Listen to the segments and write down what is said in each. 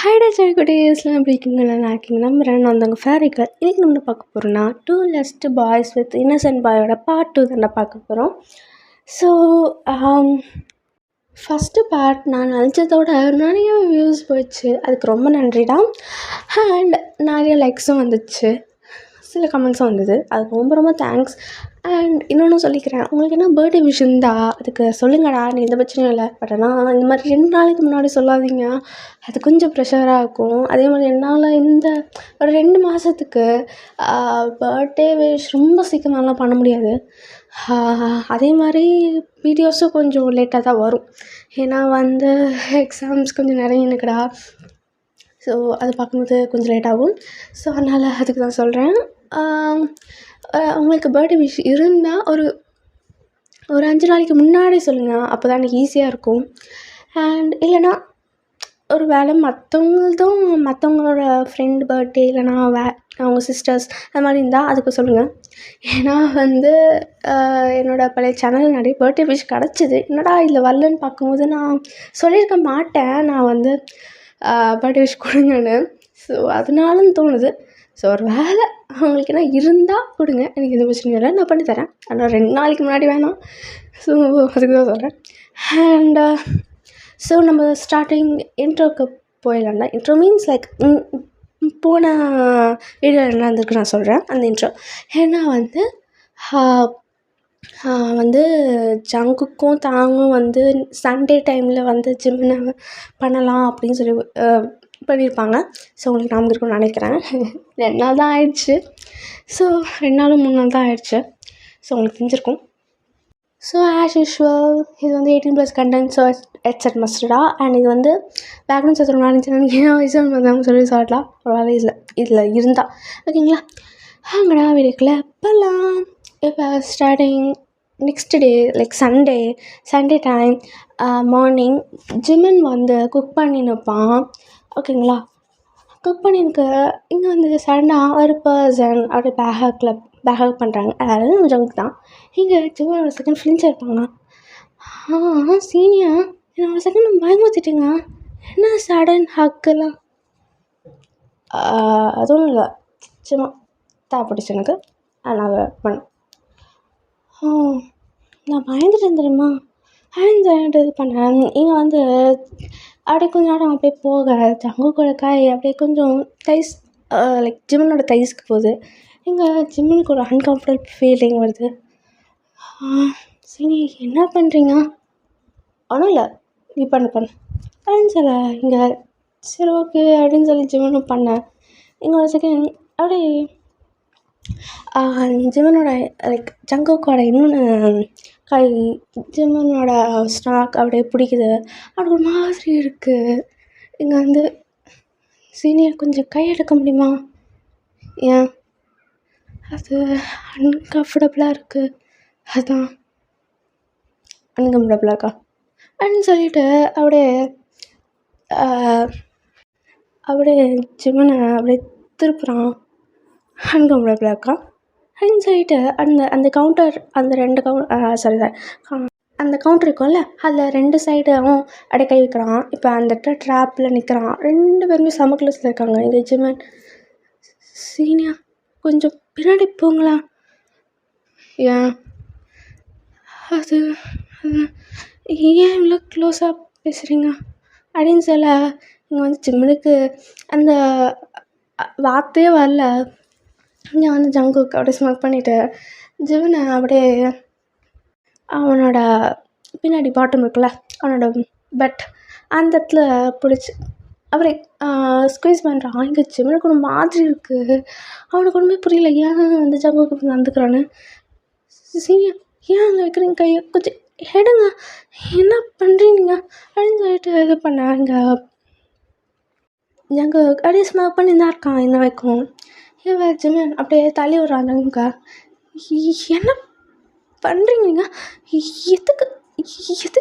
ஹைடா குட்டீஸ்லாம் எப்படி இருக்கீங்க? நல்லா இருக்கீங்க நம்புறேன். நான் தாங்க ஃபேரிகர். இன்றைக்கி நம்ம பார்க்க போகிறோன்னா two lost boys with innocent பாயோட பார்ட் 2 தானே பார்க்க போகிறோம். ஸோ ஃபஸ்ட்டு பார்ட் நான் நினச்சதோட நிறைய வியூஸ் போயிடுச்சு. அதுக்கு ரொம்ப நன்றிடா. அண்ட் நிறைய லைக்ஸும் வந்துச்சு, சில கமெண்ட்ஸும் வந்தது. அதுக்கு ரொம்ப ரொம்ப தேங்க்ஸ். அண்ட் இன்னொன்று சொல்லிக்கிறேன், உங்களுக்கு என்ன பர்த்டே விஷ் இருந்தா அதுக்கு சொல்லுங்கடா, நீ எந்த பிரச்சனையும் இல்லை. பட் ஆனால் இந்த மாதிரி 2 நாளைக்கு முன்னாடி சொல்லாதீங்க, அது கொஞ்சம் ப்ரெஷராக இருக்கும். அதே மாதிரி என்னால் இந்த ஒரு 2 மாதத்துக்கு பர்த்டே விஷ் ரொம்ப சீக்கிரமாலாம் பண்ண முடியாது. அதே மாதிரி வீடியோஸும் கொஞ்சம் லேட்டாக தான் வரும். ஏன்னா எக்ஸாம்ஸ் கொஞ்சம் நிறைய இருக்குடா. ஸோ அது பார்க்கும்போது கொஞ்சம் லேட் ஆகும். ஸோ அதனால் அதுக்கு தான் சொல்கிறேன். உங்களுக்கு பர்த்டே விஷ் இருந்தால் ஒரு 5 நாளைக்கு முன்னாடி சொல்லுங்கள், அப்போ தான் எனக்கு ஈஸியாக இருக்கும். அண்ட் இல்லைனா ஒரு வேளை மற்றவங்களோட ஃப்ரெண்ட் பர்த்டே இல்லைனா அவங்க சிஸ்டர்ஸ் அது மாதிரி இருந்தால் அதுக்கு சொல்லுங்கள். ஏன்னா என்னோடய பழைய சேனல் நிறைய பர்த்டே விஷ் கிடச்சிது. என்னடா இதில் வரலன்னு பார்க்கும்போது நான் சொல்லியிருக்க மாட்டேன், நான் பர்த்டே விஷ் கொடுங்கன்னு. ஸோ அதனாலும் தோணுது. ஸோ ஒரு வேளை அவங்களுக்கு என்ன இருந்தால் கொடுங்க, எனக்கு எந்த பிரச்சனையும் இல்லை, நான் பண்ணித்தரேன். ஆனால் 2 நாளைக்கு முன்னாடி வேணாம். ஸோ அதுக்கு தான் சொல்கிறேன். அண்ட் ஸோ நம்ம ஸ்டார்டிங் இன்ட்ரோக்கு போயிடலாம்ல. இன்ட்ரோ மீன்ஸ் லைக் போன வீடியோவில் என்ன இருந்திருக்கு நான் சொல்கிறேன் அந்த இன்ட்ரோ. ஏன்னா ஜங்குக்கும் தாங்கும் சண்டே டைமில் ஜிம்மில் பண்ணலாம் அப்படின்னு சொல்லி பண்ணியிருப்பாங்க. ஸோ உங்களுக்கு ஞாபகம் இருக்கும்னு நினைக்கிறேன். 2 நாள் தான் ஆயிடுச்சு. ஸோ 2 நாள் 3 நாள் தான் ஆயிடுச்சு. ஸோ உங்களுக்கு தெரிஞ்சிருக்கும். ஸோ ஆஸ் யூஷுவல் இது 18+ கண்டென்ட். ஸோ ஹெட்செட் மஸ்டடா. அண்ட் இது பேக்ரவுண்ட் சத்தம் நினச்சேன் சொல்லி சொல்லலாம். ஒரு வேலை இதில் இருந்தால் ஓகேங்களா. அங்கடா வீடுக்குள்ளே போகலாம். இப்போ starting next day like Sunday time morning ஜிமின் குக் பண்ணினுப்பான். ஓகேங்களா. குக் பண்ணினுக்கு இங்கே சடனாக ஒரு பர்சன் அப்படியே பேக் பண்ணுறாங்க. அதாவது நம்ம ஜங்க் தான். இங்கே ஜிமின் ஒரு செகண்ட் ஃப்ரெண்ட்ஸ் இருப்பாங்க. சீனியா என்ன ஒரு செகண்ட் நம்ம பயமுறுத்திட்டீங்க, என்ன சடன் ஹக்கெல்லாம். அதுவும் இல்லை, சும்மா தேவைப்பட்டுச்சு எனக்கு. அதனால் பண்ணேன். நான் பயந்துட்டேன் தெரியுமா. இது பண்ணேன். இங்கே அப்படியே கொஞ்சம் நேரம் அப்படியே போக ஜங்குக்கோட காய் அப்படியே கொஞ்சம் தைஸ் லைக் ஜிம்மனோட தைஸ்க்கு போகுது. இங்கே ஜிம்மனுக்கு ஒரு அன்கம்ஃபர்டபுள் ஃபீலிங் வருது. சரி என்ன பண்ணுறீங்க? ஒன்றும் இல்லை, நீ பண்ணு அப்படின்னு சொல்ல இங்கே சரி ஓகே அப்படின்னு சொல்லி ஜிம்மனும் பண்ணேன். இங்கே ஒரு செகண்ட் அப்படியே ஜிம்மனோட லைக் ஜங்குக்கோட இன்னொன்று கை ஜிம்மனோட ஸ்டாக் அப்படியே பிடிக்குது. அப்படி ஒரு மாதிரி இருக்குது. இங்கே சீனியர் கொஞ்சம் கை எடுக்க முடியுமா? ஏன் அது அன்கம்ஃபர்டபுளாக இருக்குது, அதுதான் அன்கம்ஃபர்டபுளாக இருக்கா அப்படின்னு சொல்லிட்டு அப்படியே ஜிம்மனை அப்படியே திருப்புறான். அன்கம்ஃபர்டபுளாக இருக்கா அப்படின்னு சொல்லிட்டு அந்த கவுண்டர் அந்த 2 அந்த கவுண்டர் இருக்கும்ல, அதில் 2 சைடும் அப்படியே கை வைக்கிறான். இப்போ அந்த ட்ராப்பில் நிற்கிறான். 2 பேருமே செம க்ளோஸில் இருக்காங்க. இந்த ஜிம்மன் சீனியா கொஞ்சம் பின்னாடி போங்களா. ஏன் அது ஏன் இவ்வளோ க்ளோஸாக பேசுகிறீங்க அப்படின்னு சொல்ல இங்கே ஜிம்மனுக்கு அந்த வார்த்தையே வரல. இங்கே ஜங்குக்கு அப்படியே ஸ்மோக் பண்ணிவிட்டு ஜிம்மனை அப்படியே அவனோட பின்னாடி பாட்டம் இருக்குல்ல, அவனோட பட் அந்த இடத்துல பிடிச்சி அப்படியே ஸ்குவீஸ் பண்ணுறான். இங்கே ஜிம்மனுக்கு ஒரு மாதிரி இருக்குது. அவனுக்கு ஒன்றுமே புரியல, ஏன் ஜங்குக்கு இப்படி நடந்துக்கிறான்னு. சீனியர் ஏன் அங்கே வைக்கிறீங்க கையை, கொஞ்சம் எடுங்க, என்ன பண்ணுறீங்க அப்படின்னு சொல்லிட்டு இது பண்ண இங்கே ஜங்கு அப்படியே ஸ்மோக் பண்ணி தான் இருக்கான் இன்ன வரைக்கும். இவன் ஜிம்மன் அப்படியே தள்ளி விட்றான் ஜங்குக்கா. என்ன பண்ணுறீங்க நீங்கள், எதுக்கு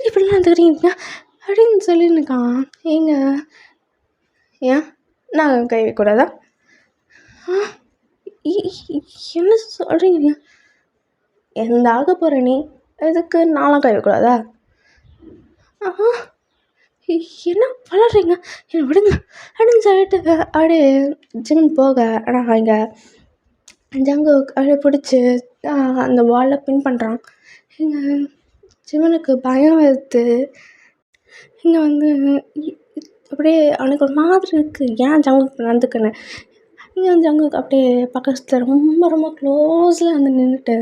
இப்படிலாம் நடந்துக்கிறீங்க அப்படின்னு சொல்லியிருக்கான். ஏன் நான் கை வைக்கக்கூடாதா? என்ன சொல்கிறீங்க? எந்த ஆக போகிற நீ, எதுக்கு நான்லாம் கை வைக்கக்கூடாதா? என்ன வளர்றீங்க, என்னை விடுங்க அப்படின்னு சொல்லிட்டு அப்படியே ஜிமின் போக. ஆனால் இங்கே ஜங்குக் அப்படியே பிடிச்சி அந்த வாலில் பின் பண்ணுறான். இங்கே ஜிமினுக்கு பயம் வருது. இங்கே வந்து அப்படியே அவனுக்கு ஒரு மாதிரி இருக்குது, ஏன் ஜங்குக் நடந்துக்குன்னு. இங்கே வந்து ஜங்குக் அப்படியே பக்கத்தில் ரொம்ப ரொம்ப க்ளோஸில் வந்து நின்றுட்டு,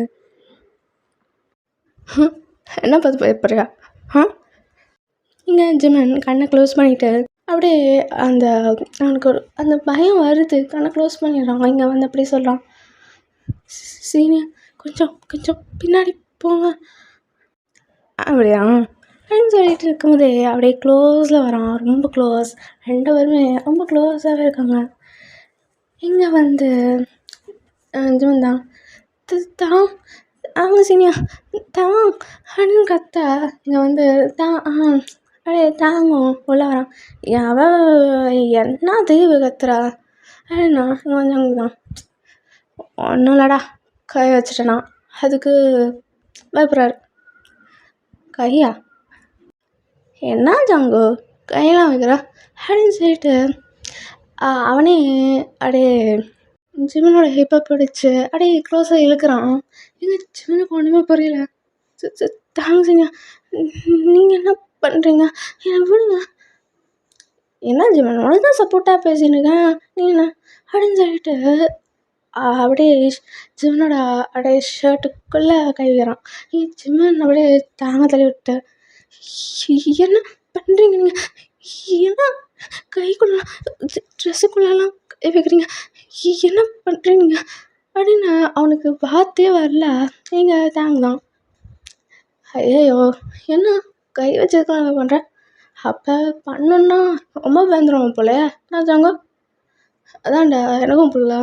என்ன பார்த்து பயப்படுறியா? இங்கே ஜிமன் கண்ணை க்ளோஸ் பண்ணிவிட்டு அப்படியே அந்த அவனுக்கு ஒரு அந்த பயம் வருது, கண்ணை க்ளோஸ் பண்ணிடுறான். இங்கே வந்து அப்படியே சொல்கிறான், சீனியர் கொஞ்சம் கொஞ்சம் பின்னாடி போங்க அப்படியா அப்படின்னு சொல்லிட்டு இருக்கும்போதே அப்படியே க்ளோஸில் வரான், ரொம்ப க்ளோஸ். 2 பேருமே ரொம்ப க்ளோஸாகவே இருக்காங்க. இங்கே வந்து ஜிமன் தான் தான் அவங்க சீனியர் தான் அப்படின்னு கத்த. இங்கே வந்து தான் அப்படியே தாங்கும் உள்ள வரான். என்ன தெய்வ கத்துறா அப்படின்னா இங்கே வந்து அவங்க தான் ஒன்றும் இல்லடா கை வச்சுட்டேனா அதுக்கு பயப்படுறாரு. கையா என்ன ஜங்கு கையெல்லாம் வைக்கிறா அப்படின்னு சொல்லிட்டு அவனே அப்படியே ஜிமனோட ஹிப்பை பிடிச்சி அப்படியே க்ளோஸாக இழுக்கிறான். எங்கள் ஜிமனுக்கு ஒன்றுமே புரியல. தாங்க சீனியா, நீங்கள் என்ன பண்ணுறீங்க, என்னை விடுங்க. என்ன ஜிமன் உனக்கு தான் சப்போர்ட்டாக பேசினுக்கேன், நீ என்ன அப்படின்னு சொல்லிட்டு அப்படியே ஜிமனோட அப்படியே ஷர்ட்டுக்குள்ளே கை வைக்கிறான். ஜிமன் அப்படியே தாங்க தள்ளி விட்டு, என்ன பண்ணுறீங்க நீங்கள், என்ன கைக்குள்ள ட்ரெஸ்ஸுக்குள்ளெல்லாம் கை வைக்கிறீங்க, என்ன பண்ணுறீங்க அப்படின்னு அவனுக்கு பார்த்தே வரல. நீங்கள் தாங்க தான் ஐயோ என்ன கை வச்சதுக்கு பண்ணுறேன், அப்போ பண்ணோன்னா ரொம்ப பயந்துருவோம் போல நான் தாங்க, அதான்டா எனக்கும் புள்ள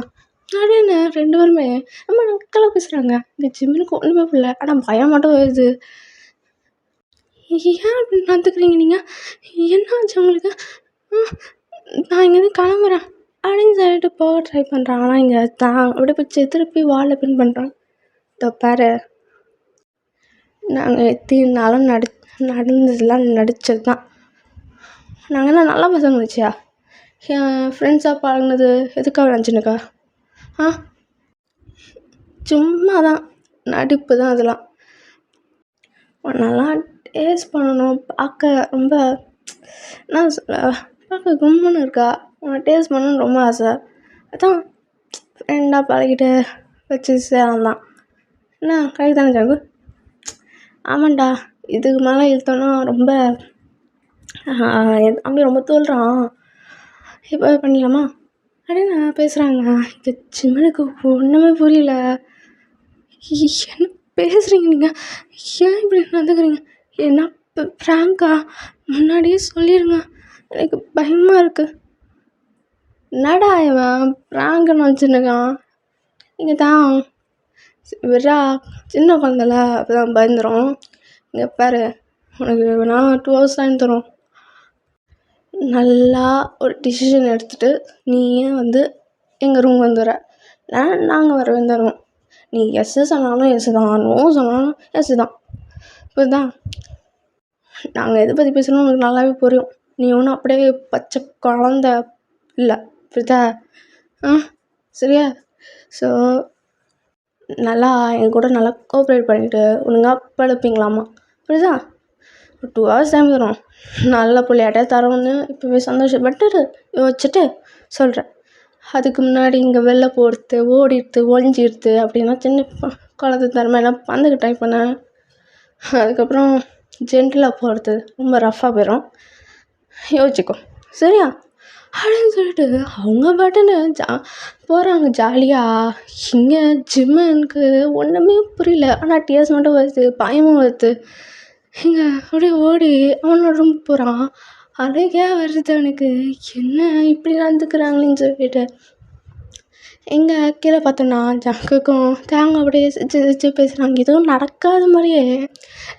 அப்படின்னு 2 பேருமே ரொம்ப நக்கலாக பேசுகிறாங்க. இந்த ஜிம்முனுக்கு ஒன்றுமே புள்ள, ஆனால் பயம் மட்டும் வருது. ஏன் அப்படி நடந்துக்கிறீங்க நீங்கள், என்னாச்சு உங்களுக்கு, நான் இங்கேருந்து கிளம்புறேன் அப்படின்னு சொல்லிட்டு போக ட்ரை பண்ணுறான். ஆனால் இங்கே தான் அப்படியே போய் திருப்பி வாலில் பின் பண்ணுறான். இதோ பாரு, நாங்கள் எத்தனை நாளும் நடந்ததெல்லாம் நடித்தது தான், நாங்கள் என்ன நல்ல பசங்க இருந்துச்சியா, என் ஃப்ரெண்ட்ஸாக பழகினது எதுக்காக நினச்சினுக்கா, சும்மா தான் நடிப்பு தான் அதெல்லாம். நல்லா டேஸ்ட் பண்ணணும், பார்க்க ரொம்ப என்ன சொல்ல, பார்க்க கும்முன்னு இருக்கா, உன்னை டேஸ்ட் பண்ணணுன்னு ரொம்ப ஆசை, அதான் ஃப்ரெண்டாக பழகிட்டு வச்சு சேரலாம். என்ன கரெக்ட் தானே ஜாகு? ஆமாண்டா, இதுக்கு மேலே இழுத்தோன்னா ரொம்ப தம்பி ரொம்ப தோல்றான், இப்போ பண்ணிடலாமா அப்படின்னு பேசுகிறாங்க. இந்த ஜிம்மனுக்கு ஒன்றுமே புரியல. என்ன பேசுகிறீங்க நீங்கள், ஏன் இப்படி நடந்துக்கிறீங்க, என்ன ப்ராங்கா, முன்னாடியே சொல்லிடுங்க, எனக்கு பயமாக இருக்குது. என்னடா இவன் ப்ராங்குன்னு வச்சுருக்கான். இங்கே தான் விரா சின்ன குழந்தைல அப்போ தான் பயந்துடும். இங்கே பாரு, உனக்கு நான் 2 hours டைம் தரோம், நல்லா ஒரு டிசிஷன் எடுத்துகிட்டு நீயே வந்து எங்கள் ரூம் வந்துடுற, நாங்கள் வர வந்துடுவோம். நீ எஸ்ஸு சொன்னாலும் எஸ்ஸு தான், நோ சொன்னாலும் எஸ்ஸு தான், புரியுதா? நாங்கள் எதை பற்றி பேசணும் உனக்கு நல்லாவே புரியும். நீ ஒன்றும் அப்படியே பச்சை குழந்த இல்லை, புரியுதா? சரியா? ஸோ நல்லா என் கூட நல்லா கோஆப்ரேட் பண்ணிவிட்டு ஒழுங்காக படுப்பீங்களாம்மா, புரியுதா? ஒரு 2 hours டைம் தரோம், நல்ல பிள்ளையாட்டே தரோன்னு இப்போவே சந்தோஷப்பட்டு வச்சுட்டு சொல்கிறேன். அதுக்கு முன்னாடி இங்கே வெளில போடுறது, ஓடிடுது, ஒழிஞ்சிடுது அப்படின்னா சின்ன குழந்தை தரமாக எல்லாம் பந்துக்கு ட்ரை பண்ணேன். அதுக்கப்புறம் ஜென்டிலாக போகிறது ரொம்ப ரஃப்பாக போயிடும், யோசிச்சுக்கோ சரியா அப்படின்னு சொல்லிட்டு அவங்க பாட்டுன்னு போகிறாங்க ஜாலியாக. இங்கே ஜிம்மனுக்கு ஒன்றுமே புரியல, ஆனால் டிஎஸ் மட்டும் வருது, பயமும் வருது. இங்கே அப்படியே ஓடி அவனோட ரூம் போகிறான். அழகே வருது அவனுக்கு, என்ன இப்படி நடந்துக்கிறாங்களேன்னு சொல்லிட்டு. எங்கே கீழே பார்த்தோன்னா ஜங்குக்கும் தேங்க அப்படியே சிரிச்சு சிரிச்சு பேசுகிறாங்க, எதுவும் நடக்காத மாதிரியே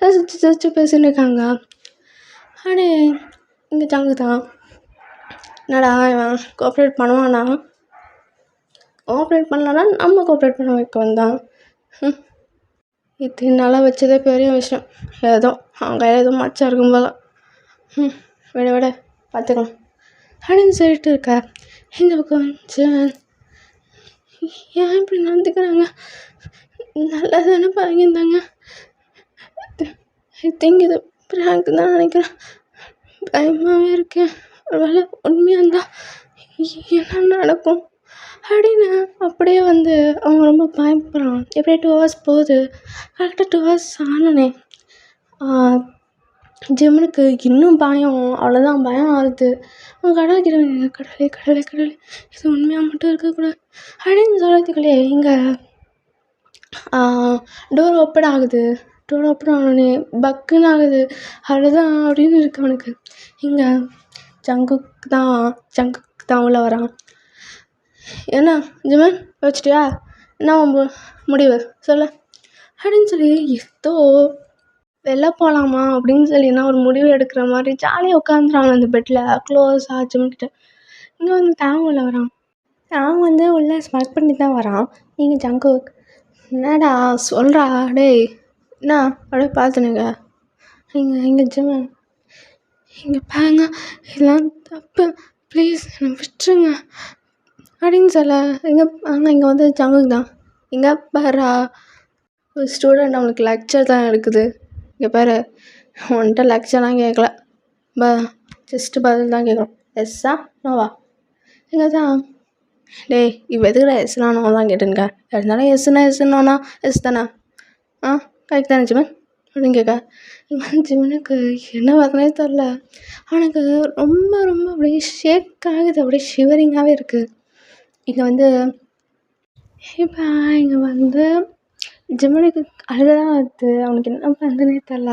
சிரிச்சு சிரிச்சு பேசின்னு இருக்காங்க. அப்படியே இங்கே ஜங்கு தான், என்னடா இவன் கோஆப்ரேட் பண்ணுவானா, கோஆப்ரேட் பண்ணலன்னா நம்ம கோஆப்ரேட் பண்ண வைக்க வந்தான். இத்தனை நாளாக வச்சதே பெரிய விஷயம், ஏதோ அவன் கையில் எதுவும் மச்சம் இருக்கும் போல. விட விட பார்த்துக்கலாம் அப்படின்னு சொல்லிட்டு இருக்கா. இந்த பக்கம் ஜெமன் ஏன் இப்படி நடந்துக்கிறாங்க, நல்லா தானே பழகிருந்தாங்க, ஐ திங்க் இது ப்ராங்க் தான் நினைக்கிறேன், பயமாகவே இருக்கேன், ஒரு வேளை உண்மையாக இருந்தால் என்ன நடக்கும் அப்படின்னு அப்படியே வந்து அவங்க ரொம்ப பயப்படுறான். எப்படியே 2 hours போகுது. கரெக்டாக 2 hours ஆனோடனே ஜிம்முனுக்கு இன்னும் பயம், அவ்வளோதான் பயம் ஆகுது. அவன் கடவுள்கிட்ட கடவுளே கடவுளே கடவுளே இது உண்மையாக மட்டும் இருக்கக்கூடாது அப்படின்னு சொல்கிறதுக்குள்ளே இங்கே டோர் ஓப்பன் ஆகுது. டோர் ஓப்பன் ஆனோடனே பக்குன்னு ஆகுது. அவ்வளோதான் அப்படின்னு இருக்கு அவனுக்கு. இங்கே ஜங்குக்கு தான் உள்ள வரான். என்ன ஜிமன் வச்சிட்டியா, என்ன முடிவு சொல்ல அப்படின்னு சொல்லி ஏதோ வெளில போகலாமா அப்படின்னு சொல்லி என்ன ஒரு முடிவு எடுக்கிற மாதிரி ஜாலியாக உட்காந்துறாங்க அந்த பெட்டில் க்ளோஸ் ஜிம்கிட்ட. இங்கே வந்து தேவன் உள்ள வரான். தேவன் வந்து உள்ளே ஸ்மார்ட் பண்ணி தான் வரான். நீங்கள் ஜங்குக் என்னடா சொல்கிறா டேய் என்ன அப்படியே பார்த்துனுங்க. இங்கே ஜிமன் இங்கே பாருங்க இதெல்லாம் தப்பு, ப்ளீஸ் என்னை விட்டுருங்க அப்படின்னு சொல்ல. ஆனால் இங்கே வந்து ஜங்குக் தான் இங்கே பாரா ஒரு ஸ்டூடெண்ட் அவனுக்கு லெக்சர் தான் எடுக்குது. இங்கே பாரு உன்கிட்ட லெக்சர்லாம் கேட்கல, ஜஸ்ட்டு பதில் தான் கேட்குறோம், எஸ்ஸா நோவா. இங்கே தான் டேய் இப்போ எதுக்குடா எஸ்னா நோலாம் கேட்டுருங்க, இருந்தாலும் எஸ்னா எஸ்னோனா எஸ் தானே, கரெக்ட் தானே ஜிமன் அப்படின்னு கேட்க. இங்கே ஜிமனுக்கு என்ன பார்த்தனே தெரில. அவனுக்கு ரொம்ப ரொம்ப அப்படியே ஷேக் ஆகுது, அப்படியே ஷிவரிங்காகவே இருக்குது. இங்கே வந்து இப்போ இங்கே வந்து ஜிமனுக்கு அழுகதான் வருது. அவனுக்கு என்ன பண்ணுறதுனே தெரில.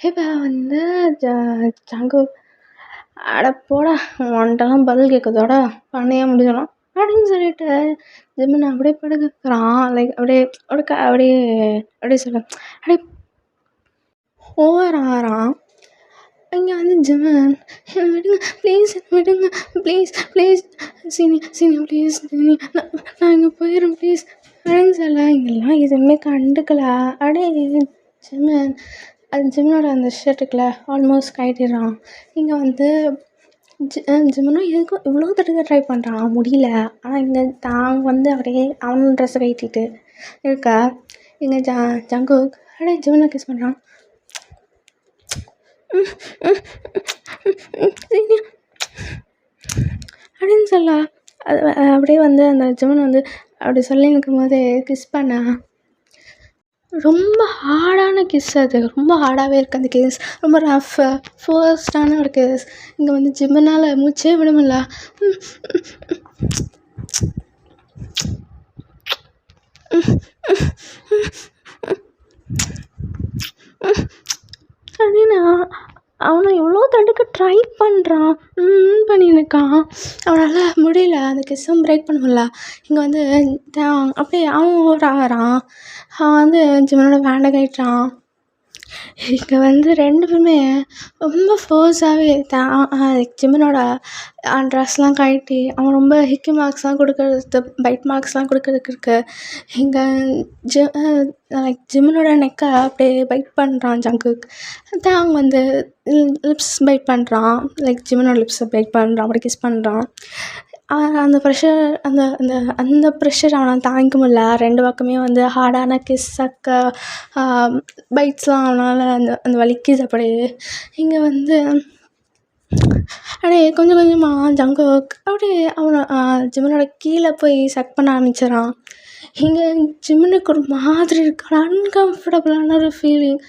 இப்போ வந்து ஜங்கு அட போடா உன்ட்டெல்லாம் பதில் கேட்குறதோட பண்ணையாக முடிஞ்சிடும் அப்படின்னு சொல்லிட்டு ஜிமன் அப்படியே படுக்கிறான். லைக் அப்படியே அப்படியே அப்படியே சொல்ல அப்படியே ஓவர் ஆகிறான். இங்கே வந்து ஜிமன் என்னை விடுங்க ப்ளீஸ், என்னை விடுங்க ப்ளீஸ் ப்ளீஸ் சீனி ப்ளீஸ் சீனி, நான் இங்கே போயிடுறேன் ப்ளீஸ் அப்படின்னு சொல்ல. இங்கெல்லாம் எதுவுமே கண்டுக்கல. அப்படியே ஜிமன் ஜிமனோட அந்த ஷர்ட்டுக்குள்ள ஆல்மோஸ்ட் கட்டிடுறான். இங்கே வந்து ஜிமனும் எதுக்கும் இவ்வளோ தடவை ட்ரை பண்ணுறான், முடியல. ஆனால் இங்கே தான் வந்து அப்படியே அவன் ட்ரெஸ்ஸை கட்டிட்டு இருக்கா. இங்கே ஜங்குக் அப்படியே ஜிமனை கிஸ் பண்ணுறான். அப்படின்னு சொல்ல அப்படியே வந்து அந்த ஜிமன் வந்து அப்படி சொல்லி நிற்கும் போது கிஸ் பண்ண ரொம்ப ஹார்டான கிஸ். அது ரொம்ப ஹார்டாகவே இருக்குது அந்த கிஸ், ரொம்ப ரஃப் ஃபர்ஸ்டான ஒரு கிஸ். இங்கே வந்து ஜிம்மனால் மூச்சே விட முடியல. அப்படின்னு அவனை எவ்வளோ தடுக்க ட்ரை பண்ணுறான், பண்ணியிருக்கான். அவனால் முடியல, அந்த கிஸ்ஸும் பிரேக் பண்ண முடியல. இங்கே வந்து அப்படியே அவன் ஓடுறான். அவன் வந்து ஜிமனோட வேண்டை கட்டுறான். இங்கே வந்து 2 பேருமே ரொம்ப ஃபோர்ஸாகவே ஜிமனோட ட்ரெஸ்லாம் கழட்டி அவன் ரொம்ப ஹிக்கி மார்க்ஸ்லாம் கொடுக்கறது, பைட் மார்க்ஸ்லாம் கொடுக்கறதுக்கு இருக்கு. இங்கே லைக் ஜிமனோட நெக்கை அப்படியே பைட் பண்ணுறான் ஜங்குக். அவங்க வந்து லிப்ஸ் பைட் பண்ணுறான், லைக் ஜிமனோட லிப்ஸை பைட் பண்ணுறான், அப்படி கிஸ் பண்ணுறான். அந்த ப்ரெஷர் அந்த அந்த அந்த ப்ரெஷர் அவனால் தாங்கிக்க முடியல. 2 பக்கமே வந்து ஹார்டான கிஸ் பைட்ஸ்லாம் அவனால் அந்த அந்த வலிக்குது அப்படியே. இங்கே வந்து அப்படியே கொஞ்சம் கொஞ்சமாக ஜங்குக் அப்படியே அவனை ஜிமனோட கீழே போய் சக் பண்ண ஆரம்பிச்சிடறான். இங்கே ஜிமனுக்கு ஒரு மாதிரி இருக்கு, அன்கம்ஃபர்டபுளான ஒரு ஃபீலிங்.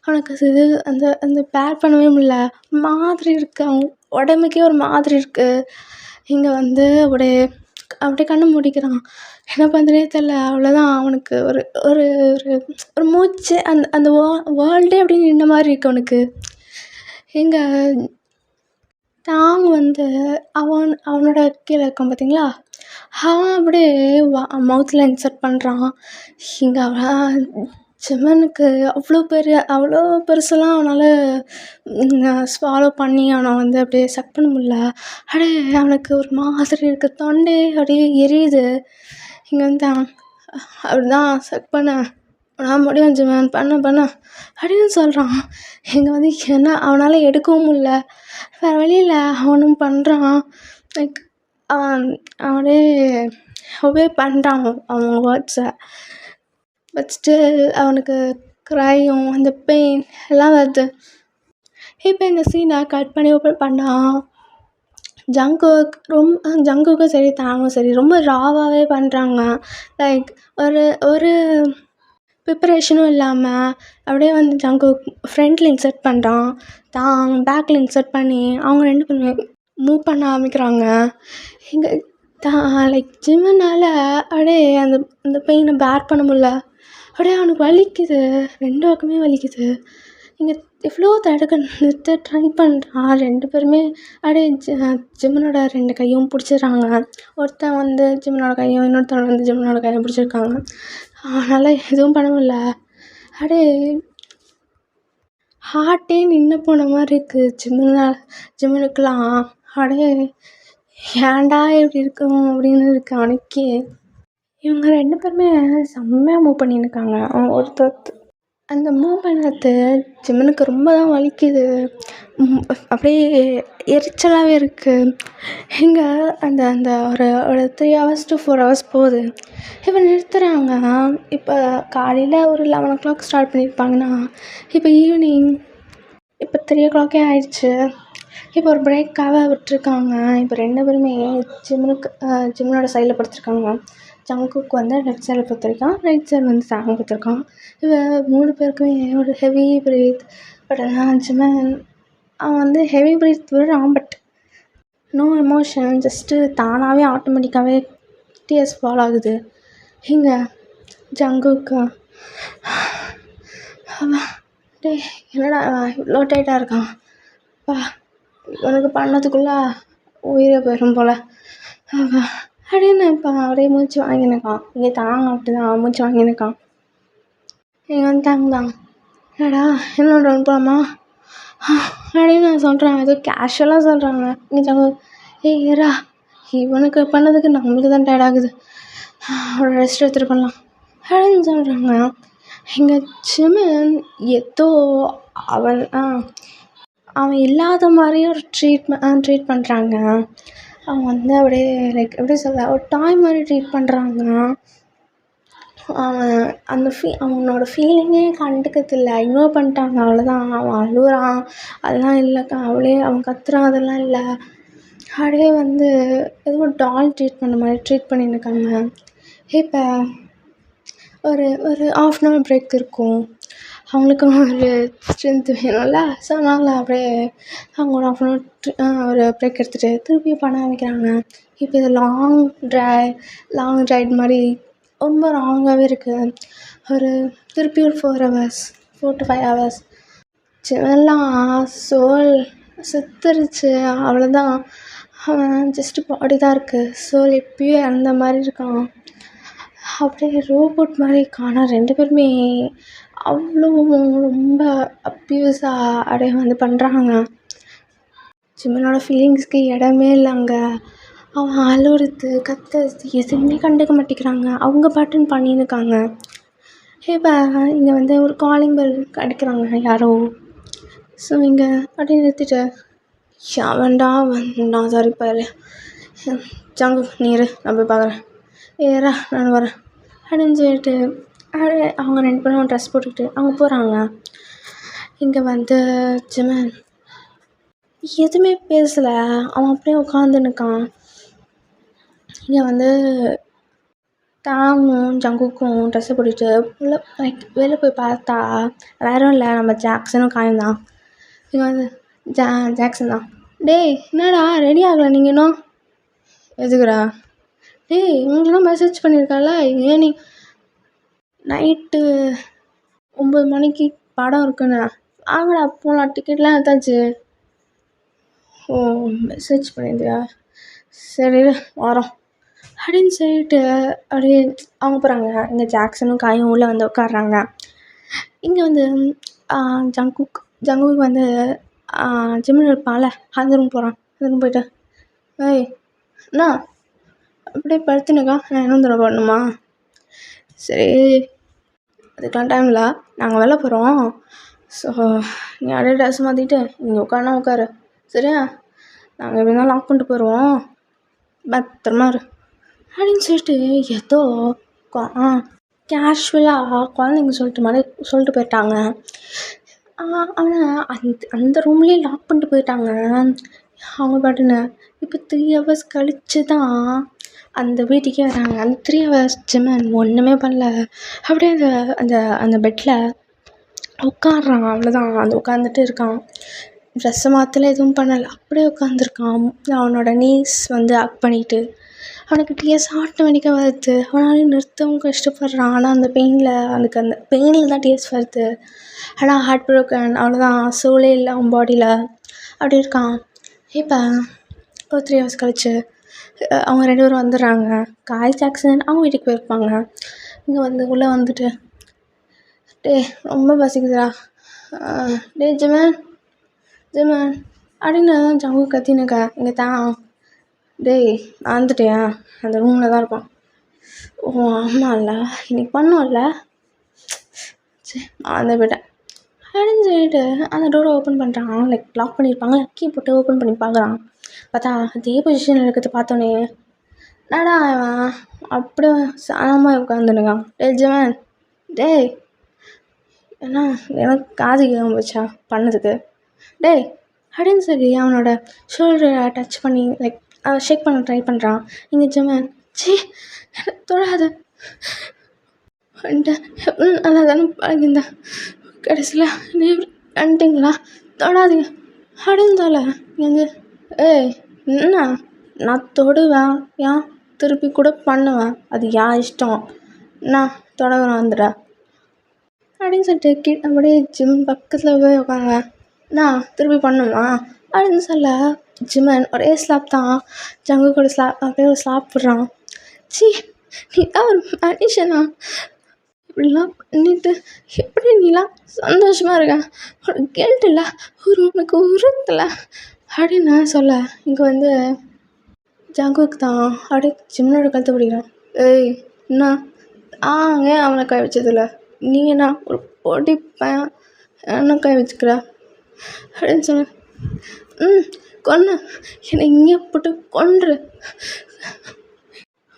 அவனுக்கு அது அந்த அந்த பேர் பண்ணவே முடியல, மாதிரி இருக்குது, அவன் உடம்புக்கே ஒரு மாதிரி இருக்குது. இங்கே வந்து அப்படியே கண்ணு மூடிக்கிறான். என்ன பண்ணுறதே தெரில. அவ்வளோதான், அவனுக்கு ஒரு ஒரு ஒரு மூச்சு அந்த அந்த வேர்ல்டே அப்படின்னு நின்ன மாதிரி இருக்கு அவனுக்கு. இங்கே தாங்க வந்து அவனோட கீழே இருக்கான் பார்த்தீங்களா, அவன் அப்படியே மவுத்தில் இன்சர்ட் பண்ணுறான். இங்கே அவன் ஜிமனுக்கு அவ்வளோ பெருசெல்லாம் அவனால் ஸ்வாலோ பண்ணி அவனை வந்து அப்படியே சக் பண்ண முடியல. அப்படியே அவனுக்கு ஒரு மாதிரி இருக்குது, தொண்டே அப்படியே எரியுது. இங்கே வந்து அப்படிதான் சக் பண்ண நான் முடியும் ஜிமன் பண்ண அப்படின்னு சொல்கிறான். இங்கே வந்து ஏன்னா அவனால் எடுக்கவும் முடியல. வேறு வழியில் அவனும் பண்ணுறான். லைக் அவன் அவனே ஒபே பண்ணுறான் அவங்க வேர்ட்ஸை. பட் ஸ்டில் அவனுக்கு க்ரையும் அந்த பெயின் எல்லாம் வருது. இப்போ இந்த சீனை கட் பண்ணி ஓப்பன் பண்ணால் ஜங்குக்கும் சரி தாங்கும் சரி ரொம்ப ராவாகவே பண்ணுறாங்க. லைக் ஒரு ஒரு ப்ரிப்பரேஷனும் இல்லாமல் அப்படியே வந்து ஜங்குக் ஃப்ரண்ட்டில் இன்சர்ட் பண்ணுறான், பேக்கில் இன்சர்ட் பண்ணி அவங்க 2 பேருமே மூவ் பண்ண ஆரம்பிக்கிறாங்க. இங்கே லைக் ஜிம்முனால் அப்படியே அந்த பெயினை பேர் பண்ண முடில. அப்படியே அவனுக்கு வலிக்குது, 2 பக்கமே வலிக்குது. இங்கே எவ்வளோ தடவை நிறுத்த ட்ரை பண்ணுறான். 2 பேருமே அப்படியே ஜிம்மனோட 2 கையும் பிடிச்சிடுறாங்க. ஒருத்தன் வந்து ஜிம்மனோட கையும், இன்னொருத்தன் வந்து ஜிம்மனோட கையும் பிடிச்சிருக்காங்க. அவனால் எதுவும் பண்ண முடியல. அப்படியே ஹார்ட்டே நின்று போன மாதிரி இருக்குது ஜிம்மனுக்கெலாம். அப்படியே ஏன்டா இப்படி இருக்கும் அப்படின்னு இருக்குது அவனுக்கே. இவங்க 2 பேருமே செம்மையாக மூவ் பண்ணியிருக்காங்க. ஒருத்தர் அந்த மூவ் பண்ணுறது ஜிம்மனுக்கு ரொம்ப தான் வலிக்குது. அப்படியே எரிச்சலாகவே இருக்குது. இங்கே அந்த அந்த ஒரு 3 hours to 4 hours போகுது. இப்போ நிறுத்துகிறாங்க. இப்போ காலையில் ஒரு 11 o'clock ஸ்டார்ட் பண்ணியிருப்பாங்கன்னா இப்போ ஈவினிங் இப்போ 3 o'clock ஆயிடுச்சு. இப்போ ஒரு பிரேக்காக விட்டுருக்காங்க. இப்போ 2 பேருமே ஜிம்மனோட சைடில் படுத்துருக்காங்க. ஜங்குக்கு வந்து லெஃப்ட் சைடில் படுத்துருக்கான், ரைட் சைடு வந்து தாங்க படுத்துருக்கான். இப்போ 3 பேருக்குமே ஒரு ஹெவி ப்ரீத். பட் ஜிம்மன் அவன் வந்து ஹெவி ப்ரீத் விடுறான். பட் நோ எமோஷன், ஜஸ்ட்டு தானாகவே ஆட்டோமேட்டிக்காகவே டிஎஸ் ஃபால் ஆகுது. இங்கே ஜங்குக்கு டே என்னடா இவ்வளோ டைட்டாக இருக்கான், இவனுக்கு பண்ணதுக்குள்ளே உயிரை போயிடும் போல் அப்படின்னு இப்போ அப்படியே மூச்சு வாங்கினிருக்கான். இங்கே தாங்க அப்படி தான் மூச்சு வாங்கினிருக்கான். இங்கே வந்து தாங்கதான் என்னடா என்ன ரவுண்ட் போகலாமா அப்படின்னு நான் சொல்கிறேன். ஏதோ கேஷுவலாக சொல்கிறாங்க. இங்கே ஜங்கு ஏறா இவனுக்கு பண்ணதுக்கு நம்மளுக்கு தான் டயர்ட் ஆகுது, ஒரு ரெஸ்ட் எடுத்துகிட்டு பண்ணலாம் அப்படின்னு சொல்கிறாங்க. எங்கள் ஜிம்மன் ஏதோ அவன் இல்லாத மாதிரியே ஒரு ட்ரீட் பண்ணுறாங்க. அவங்க வந்து அப்படியே லைக் எப்படி சொல்ல, ஒரு டாய் மாதிரி ட்ரீட் பண்ணுறாங்க. அவன் அவனோட ஃபீலிங்கே கண்டுக்கிறதில்ல, இக்னோர் பண்ணிட்டாங்க அவ்வளோதான். அவன் அழுகுறான் அதெல்லாம் இல்லைக்கா, அவன் கத்துறான் அதெல்லாம் இல்லை. அப்படியே வந்து ஏதோ டால் ட்ரீட் பண்ண மாதிரி ட்ரீட் பண்ணியிருக்காங்க. இப்போ ஒரு 1/2 hour பிரேக் இருக்கும். அவங்களுக்கும் ஒரு ஸ்ட்ரென்த் வேணும்ல. ஸோ அதனால் அப்படியே அவங்க ஒரு 1/2 hour ஒரு பிரேக் எடுத்துகிட்டு திருப்பியும் பண்ண ஆரம்பிக்கிறாங்க. இப்போ இது லாங் ரைட் மாதிரி ரொம்ப லாங்காகவே இருக்குது. திருப்பி ஒரு 4 to 5 hours எல்லாம் சோல் செத்துருச்சு அவ்வளோதான். அவன் ஜஸ்ட்டு பாடி தான் இருக்குது. சோல் எப்பயோ அந்த மாதிரி இருக்கான். அப்படியே ரோபோட் மாதிரி இருக்கான். 2 பேருமே அவ்வளோ ரொம்ப அப்யூஸாக அப்படியே வந்து பண்ணுறாங்க. ஜிம்மனோட ஃபீலிங்ஸ்க்கு இடமே இல்லை அங்கே. அவன் அழுவுறது கத்துறது எதுவுமே கண்டுக்க மாட்டேங்கிறாங்க. அவங்க பாட்டுன்னு பண்ணியிருக்காங்க. இப்போ இங்கே வந்து ஒரு காலிங் பெல் அடிக்கிறாங்க யாரோ. ஸோ இங்கே அப்படியே நிறுத்திட்டு அவன்டா வந்தான் சாரி பாரு ஜங்கு நீர் நான் போய் பார்க்குறேன், ஏறா நான் வரேன் அப்படின்னு சொல்லிட்டு அப்படியே அவங்க 2 பேரும் ட்ரெஸ் போட்டுக்கிட்டு அவங்க போகிறாங்க. இங்கே வந்து ஜிம்மன் எதுவுமே பேசலை. அவன் அப்படியே உட்காந்துன்னுக்கான். இங்கே வந்து தாங்கும் ஜங்குக்கும் ட்ரெஸ்ஸை போட்டுட்டு உள்ள லைக் வெளில போய் பார்த்தா வேறும் இல்லை, நம்ம ஜாக்சனும் காயும் தான். இங்கே வந்து ஜாக்சன் தான். டேய் என்னடா ரெடி ஆகலை நீங்கள் இன்னும்? எதுக்குடா? டேய் உங்களுக்குலாம் மெசேஜ் பண்ணியிருக்கால, ஏன் நீ நைட்டு 9 மணிக்கு படம் இருக்குன்னு வாங்கடா போகலாம், டிக்கெட்லாம் எடுத்தாச்சு. ஓ மெசேஜ் பண்ணியிருந்தியா, சரி வரோம் அப்படின்னு சொல்லிட்டு அப்படியே அவங்க போகிறாங்க. இங்கே ஜாக்சனும் காயும் உள்ளே வந்து உட்காடுறாங்க. இங்கே வந்து ஜங்குக்கு வந்து ஜிம்மில் இருப்பான்ல அந்த ரூம் போகிறான். அந்த ரூம் போய்ட்டு ஏய் அண்ணா அப்படியே படுத்துனுக்கா, நான் என்ன தடவை பண்ணணுமா? சரி அதுக்கெலாம் டைம் இல்லை, நாங்கள் வெளில போகிறோம். ஸோ நீ அப்படியே ட்ரெஸ் மாற்றிட்டு இங்கே உட்காருனா உட்காரு, சரியா? நாங்கள் எப்படி இருந்தாலும் லாக் பண்ணிட்டு போயிடுவோம், பத்திரமா இரு அப்படின்னு சொல்லிட்டு ஏதோ கேஷுவலாக குழந்தைங்க சொல்லிட்டு போயிட்டாங்க. ஆனால் அந்த ரூம்லேயே லாக் பண்ணிட்டு போயிட்டாங்க அவங்க பாட்டுன்னு. இப்போ 3 hours கழித்து தான் அந்த வீட்டுக்கே வராங்க. அந்த 3 hours ஜிமன் ஒன்றுமே பண்ணல. அப்படியே அந்த அந்த அந்த பெட்டில் உட்காடுறான், அவ்வளோதான். அந்த உட்காந்துட்டு இருக்கான், ட்ரெஸ்ஸை மாற்றல, எதுவும் பண்ணலை, அப்படியே உட்காந்துருக்கான். அவனோட நீஸ் அக் பண்ணிட்டு அவனுக்கு டிஎஸ் ஆட்டோமேட்டிக்காக வருது. அவனாலையும் நிறுத்தவும் கஷ்டப்படுறான். ஆனால் அந்த பெயினில் தான் டிஎஸ் வருது. ஆனால் ஹார்ட் ப்ரோக்கன், அவ்வளோதான், சோலே இல்லை அவன் பாடியில். அப்படி இருக்கான். இப்போ ஒரு 3 hours கழிச்சு அவங்க 2 பேரும் வந்துடுறாங்க. காய் ஜாக்சன் அவங்க வீட்டுக்கு போயிருப்பாங்க. இங்கே உள்ளே வந்துட்டு, டே ரொம்ப பசிக்குதுடா, டே ஜிமன் அப்படின்னு ஜங்கு கத்தினுக்க. இங்கே தான், டேய் நான் வந்துட்டியா, அந்த ரூமில் தான் இருப்பான். ஓ ஆமாம்ல, இன்னைக்கு பண்ணோம்ல, சரி நான் போயிட்டேன் அப்படின்னு சொல்லிட்டு அந்த டோரை ஓப்பன் பண்ணுறான். லாக் பண்ணியிருப்பாங்க, கீ போட்டு ஓப்பன் பண்ணி பார்க்குறான். பார்த்தா அதே பொசிஷனில் இருக்கிறத பார்த்தோன்னே, என்னடா அவன் அப்படியே சாணமாக உட்காந்துனுக்கான். டே ஜிமன், டேய் ஏன்னா எனக்கு காது கேட்க போச்சா பண்ணதுக்கு, டேய் அப்படின்னு சொல்லி அவனோட ஷோல்டரை டச் பண்ணி ஷேக் பண்ண ட்ரை பண்ணுறான். இங்கே ஜிமன், சீ தொடாத நல்லா தானே பழகிருந்தேன், கடைசியில் நீ பண்ணிட்டீங்களா, தொடாதீங்க அப்படின்னு சொல்ல. இங்கே ஏய் என்ன, நான் தொடுவேன், ஏன் திருப்பி கூட பண்ணுவேன், அது என் இஷ்டம், நான் தொடங்குறேன் வந்துட அப்படின்னு சொல்லிட்டு அப்படியே ஜிம் பக்கத்தில் போய் உட்காங்க. நான் திருப்பி பண்ணுமா அப்படின்னு சொல்ல, ஜிமன் ஒரே ஸ்லாப் தான் ஜங்கு கூட அப்படியே ஒரு ஸ்லாப் விடுறான். சீ நீ தான் ஒரு மனுஷனா, இப்படிலாம் பண்ணிட்டு எப்படி நீலாம் சந்தோஷமாக இருக்க, ஒரு கேட்டு இல்லை, உனக்கு உருத்தலை அப்படின்னு சொல்ல. இங்கே ஜங்குக்கு தான் அப்படியே ஜிம்மனோட கழுத்து பிடிக்கிறான். ஏய் என்ன தாங்க அவனை கை வச்சதில்ல, நீ என்ன ஒரு பொடி பையன் என்ன கை வச்சுக்கிற அப்படின்னு சொன்ன. கொன்று என்னை இங்கே போட்டு கொன்று,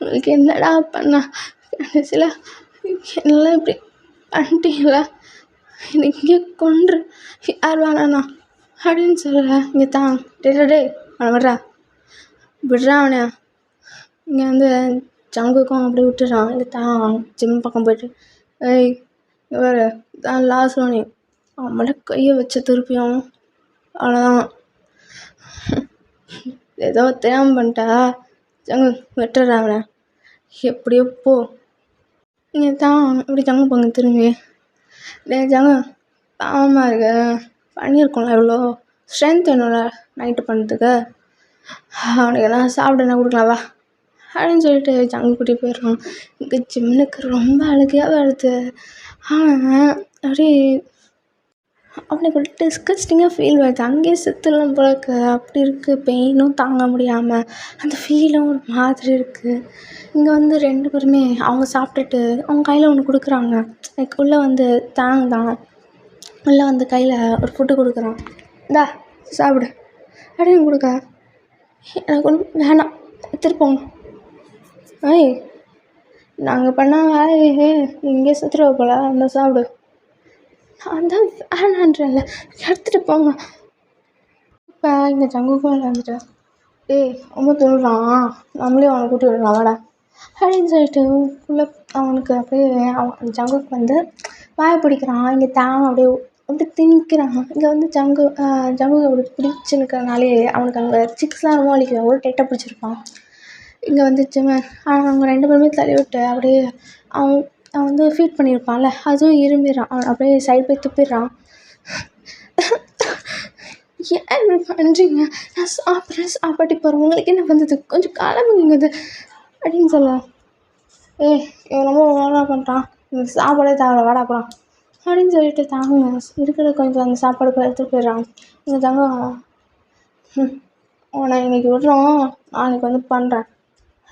உங்களுக்கு என்னடா பண்ண, கடைசியில் என்னெல்லாம் இப்படி பண்ணிட்டீங்களா, என்னை இங்கே கொன்று, யார் வேணாண்ணா அப்படின்னு சொல்ல. இங்கே தான் டே அவனை விட்றா அவனை. இங்கே ஜங்குக்கும் அப்படி விட்டுறான். இங்கே தான் ஜிம் பக்கம் போய்ட்டு, ஏய் இங்கே வேறு தான் லாஸ்ட் நீ அவங்கள கையை வச்ச திருப்பியும் அவ்வளோதான், ஏதோ தெரியாமல் பண்ணிட்டா, ஜங்கு வெட்டுறா அவனை, எப்படியோ போ. இங்கே தான் இப்படி ஜங்கு போங்க திரும்பி. டே ஜங்கு பாவமாக இருக்கு, பண்ணியிருக்கோம்ல எவ்வளோ ஸ்ட்ரென்த் வேணும்ல நைட்டு பண்ணுறதுக்கு, அவனுக்கு எல்லாம் சாப்பிட கொடுக்கலாம் வா அப்படின்னு சொல்லிட்டு ஜங்கு கூட்டி போயிடுறான். இங்கே ஜிம்னுக்கு ரொம்ப அழுகையாக வருது. அவன் அப்படியே அவனுக்கு ஒரு டிஸ்கஸ்டிங்காக ஃபீல் வருது. அங்கேயே செத்துலாம் போல இருக்கு, அப்படி இருக்குது. பெயினும் தாங்க முடியாமல் அந்த ஃபீலும் ஒரு மாதிரி இருக்குது. இங்கே 2 பேருமே அவங்க சாப்பிட்டுட்டு அவங்க கையில் ஒன்று கொடுக்குறாங்க. உள்ளே தாங்க தான் உள்ளே கையில் ஒரு ஃபுட்டு கொடுக்குறான். இந்தா சாப்பிடு அப்படின்னு கொடுக்க, எனக்கு ஒன்றும் வேணாம் திருப்போங்க. ஏய் நாங்கள் பண்ண வேலையே இங்கே செத்துருவ போல, அந்த சாப்பிடு. நான் தான் வேணான்றல, எடுத்துகிட்டு போங்க. இப்போ இங்கே ஜங்குக்கும் ஏய் ரொம்ப தொழுறான், நம்மளே அவனை கூட்டி விடலாம் வாடா அப்படின்னு சொல்லிட்டு உள்ளே அவனுக்கு அப்படியே அவன் ஜங்குக்கு வாய பிடிக்கிறான். இங்கே தேவை அப்படியே திணிக்கிறான். இங்கே ஜங்கு அப்படி பிடிச்சுன்னுக்கிறனாலே அவனுக்கு அங்கே சிக்ஸ்லாம் ரொம்ப வலிக்கிறான், ஒரு டைட்டாக பிடிச்சிருப்பான். இங்கே ஜிமன் அவங்க 2 பேருமே தள்ளி விட்டு அப்படியே அவன் ஃபீட் பண்ணியிருப்பான்ல, அதுவும் இரும்பிடுறான். அவன் அப்படியே சைடு போய் துப்பிடுறான். ஏன் இப்படி பண்ணுறீங்க, நான் சாப்பிட்றேன் சாப்பாட்டி போகிறேன், உங்களுக்கு என்ன வந்தது, கொஞ்சம் கிளம்புங்க அப்படின்னு சொல்ல. ஏய் இவன் ரொம்ப ஓவராக பண்ணிட்டான், எனக்கு சாப்பாடே தேவை வாடா அப்புறம் அப்படின்னு சொல்லிட்டு தாங்க இருக்கிற கொஞ்சம் அந்த சாப்பாடு கூட எடுத்துகிட்டு போயிடுறான். இங்கே தாங்க உன்னை இன்னைக்கு விட்றோம், நாளைக்கு பண்ணுறேன்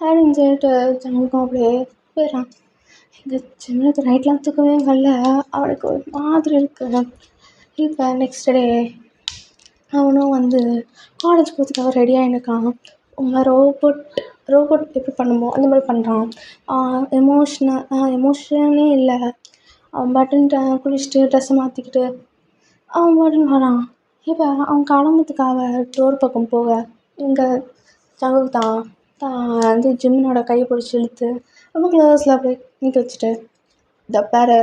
அப்படின்னு சொல்லிட்டு ஜங்குக்கும் அப்படியே போயிடுறான். எங்கள் சின்னது நைட்லாம் தூக்கவே வரல, அவளுக்கு ஒரு மாதிரி இருக்குது. இப்போ நெக்ஸ்ட் டே அவனும் வந்து காலேஜ் போகிறதுக்காக ரெடியாக இருக்கான். அவங்க ரோபோட் எப்படி பண்ணுமோ அந்த மாதிரி பண்ணுறான். எமோஷனே இல்லை. அவன் பாட்டுன்ட்டு குளிச்சுட்டு ட்ரெஸ்ஸை மாற்றிக்கிட்டு அவன் பாட்டுன்னு வரான். இப்போ அவன் கிளம்புறதுக்காக டோர் பக்கம் போக இங்கே ஜங்குக் தான் வந்து ஜிம்மினோட கையை பிடிச்சி இழுத்து ரொம்ப க்ளோஸில் அப்படியே நிற்க வச்சுட்டு, இதை பாரு,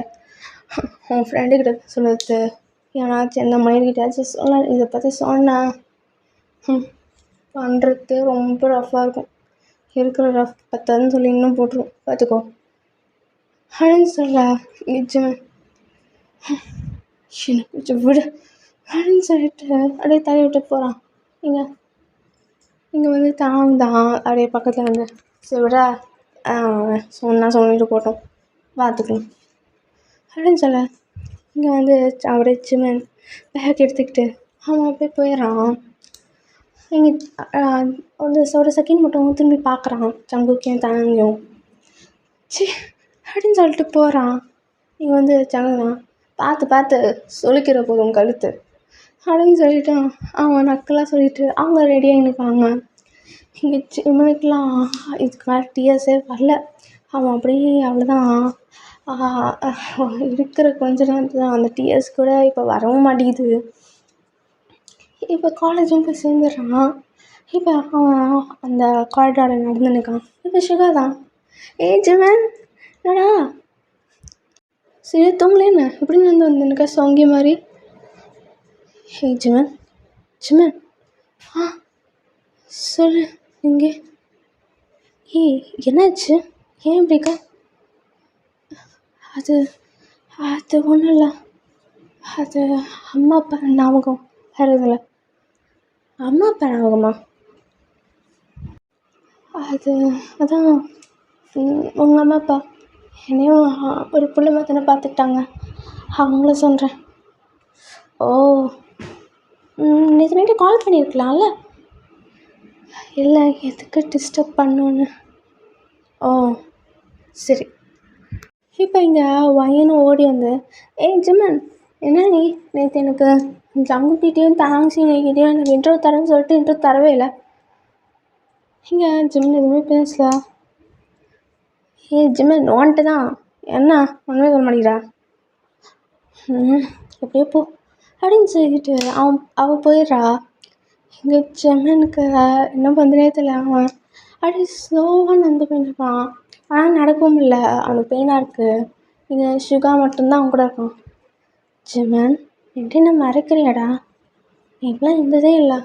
உன் ஃப்ரெண்டுக்கிட்ட சொல்லுறது ஏன்னாச்சும் எந்த மயிர்கிட்டாச்சும் சொல்ல, இதை பற்றி சொன்னேன் பண்ணுறது ரொம்ப ரஃப்பாக இருக்கும், இருக்கிற ரஃப் பத்தாதுன்னு சொல்லி இன்னும் போட்டுரும், பார்த்துக்கோ அப்படின்னு சொல்ல நிஜமே எனக்கு கொஞ்சம் விடு அப்படின்னு சொல்லிட்டு அப்படியே தள்ளி விட்டு போகிறான். இங்கே வந்து தான் அப்படியே பக்கத்தில் வந்து சரி விட சொல்லிட்டு போட்டோம் பார்த்துக்கலாம் அப்படின்னு சொல்ல இங்கே வந்து அப்படியே ஜிமன் பேக் எடுத்துக்கிட்டு அவன் அப்படியே போயிடுறான். இங்கே ஒரு செகண்ட் மட்டும் திரும்பி பார்க்குறான் ஜங்குக்கையும் தாங்கியும் சி அப்படின்னு சொல்லிட்டு போகிறான். இங்கே வந்து ஜங்குதான் பார்த்து சொலிக்கிற போதும் கழுத்து அப்படின்னு சொல்லிட்டு அவன் நக்கலாக சொல்லிட்டு அவங்க ரெடியாக நிற்பாங்க. இங்கே இவனுக்கெலாம் இதுக்கு மேலே டிஎஸ்ஸே வரல. அவன் அப்படியே அவ்வளோதான் இருக்கிற கொஞ்ச நேரத்தில் தான் அந்த டிஎஸ் கூட இப்போ வரவும் மாட்டேங்குது. இப்போ காலேஜும் போய் சேர்ந்துடுறான். இப்போ அவன் அந்த காரிடாரில் நடந்து நிற்கான். இப்போ சுகா தான் ஜிமன் என்னடா சரி தூங்கலேன்னு எப்படி வந்து நிற்க சொங்கி மாதிரி. ஜிமன் சொல்லு இங்கே என்னாச்சு ஏன் இப்படிக்கா? அது ஒன்றும் இல்லை, அது அம்மா அப்பா ஞாபகம் வேறு இதில். அம்மா அப்பா ஞாபகமா? அதான் உங்கள் அம்மா அப்பா என்னையும் ஒரு பிள்ளை தானே பார்த்துக்கிட்டாங்க, அவங்கள சொல்கிறேன். ஓ நேற்று நைட்டு கால் பண்ணியிருக்கலாம்ல? இல்லை எதுக்கு டிஸ்டர்ப் பண்ணோன்னு. ஓ சரி. இப்போ இங்கே வயனும் ஓடி வந்து ஜிமன் என்ன நீ நேற்று எனக்கு ஜங்குக்கிட்டேயும் தாங்ஸிங்கிட்டேயும் எனக்கு இன்டர்வியூ தரேன்னு சொல்லிட்டு இன்டர்வியூ தரவே இல்லை. இங்கே ஜிமன் எதுவுமே பேசல. ஜிமன் வந்துட்டு தான் என்ன ஒன்றுமே சொல்ல மாட்டேங்கிறா. எப்படியோ போ அப்படின்னு சொல்லிட்டு அவள் போயிடுறா. இங்கே ஜிமனுக்கு என்ன பண்ணுறதே தெரியல. அவன் அப்படியே ஸ்லோவாக நடந்து போயிருப்பான். ஆனால் நடக்கவும் இல்லை, அவனுக்கு பெயினாக இருக்குது. இங்கே சுகா மட்டும்தான் அவன் கூட இருக்கான். ஜிமன் எப்படி என்ன மறக்கிறியாடா? இப்பெல்லாம் இருந்ததே இல்லை,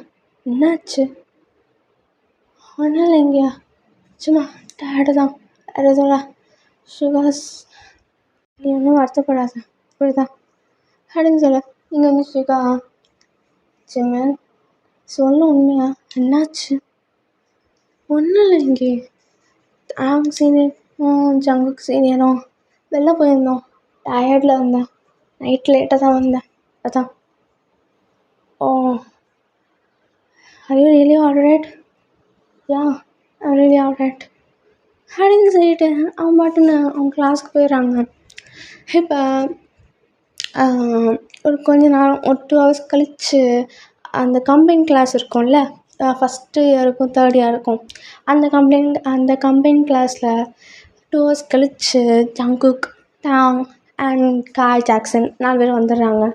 என்னாச்சு? ஒன்றும் இல்லை இங்கேயா சும்மா டயர்டு தான், வேறு எதுவும் இல்லை. சுகாஸ் நீ ஒன்றும் வருத்தப்படாத இப்படிதான் அப்படின்னு சொல்ல இங்கே வந்து சுகா ஜிமன் சொல்ல உண்மையா என்னாச்சு? ஒன்றும் இல்லை இங்கே சீனியர் ஜங்குக் சீனியரும் வெளில போயிருந்தோம், டயர்டில் வந்தேன், நைட் லேட்டாக தான் வந்தேன் அதான். ஓ are you really alright? Yeah I'm really alright அப்படின்னு சொல்லிட்டு அவன் பாட்டுன்னு அவங்க கிளாஸுக்கு போயிடுறாங்க. இப்போ ஒரு கொஞ்ச நேரம் ஒரு 2 hours கழித்து அந்த கம்பைன் கிளாஸ் இருக்கும்ல, ஃபஸ்ட்டு இயருக்கும் தேர்ட் இயருக்கும் அந்த கம்பைன் கிளாஸில் 2 hours கழித்து ஜங்குக் டாங் அண்ட் காய் ஜாக்சன் 4 பேர் வந்துடுறாங்க.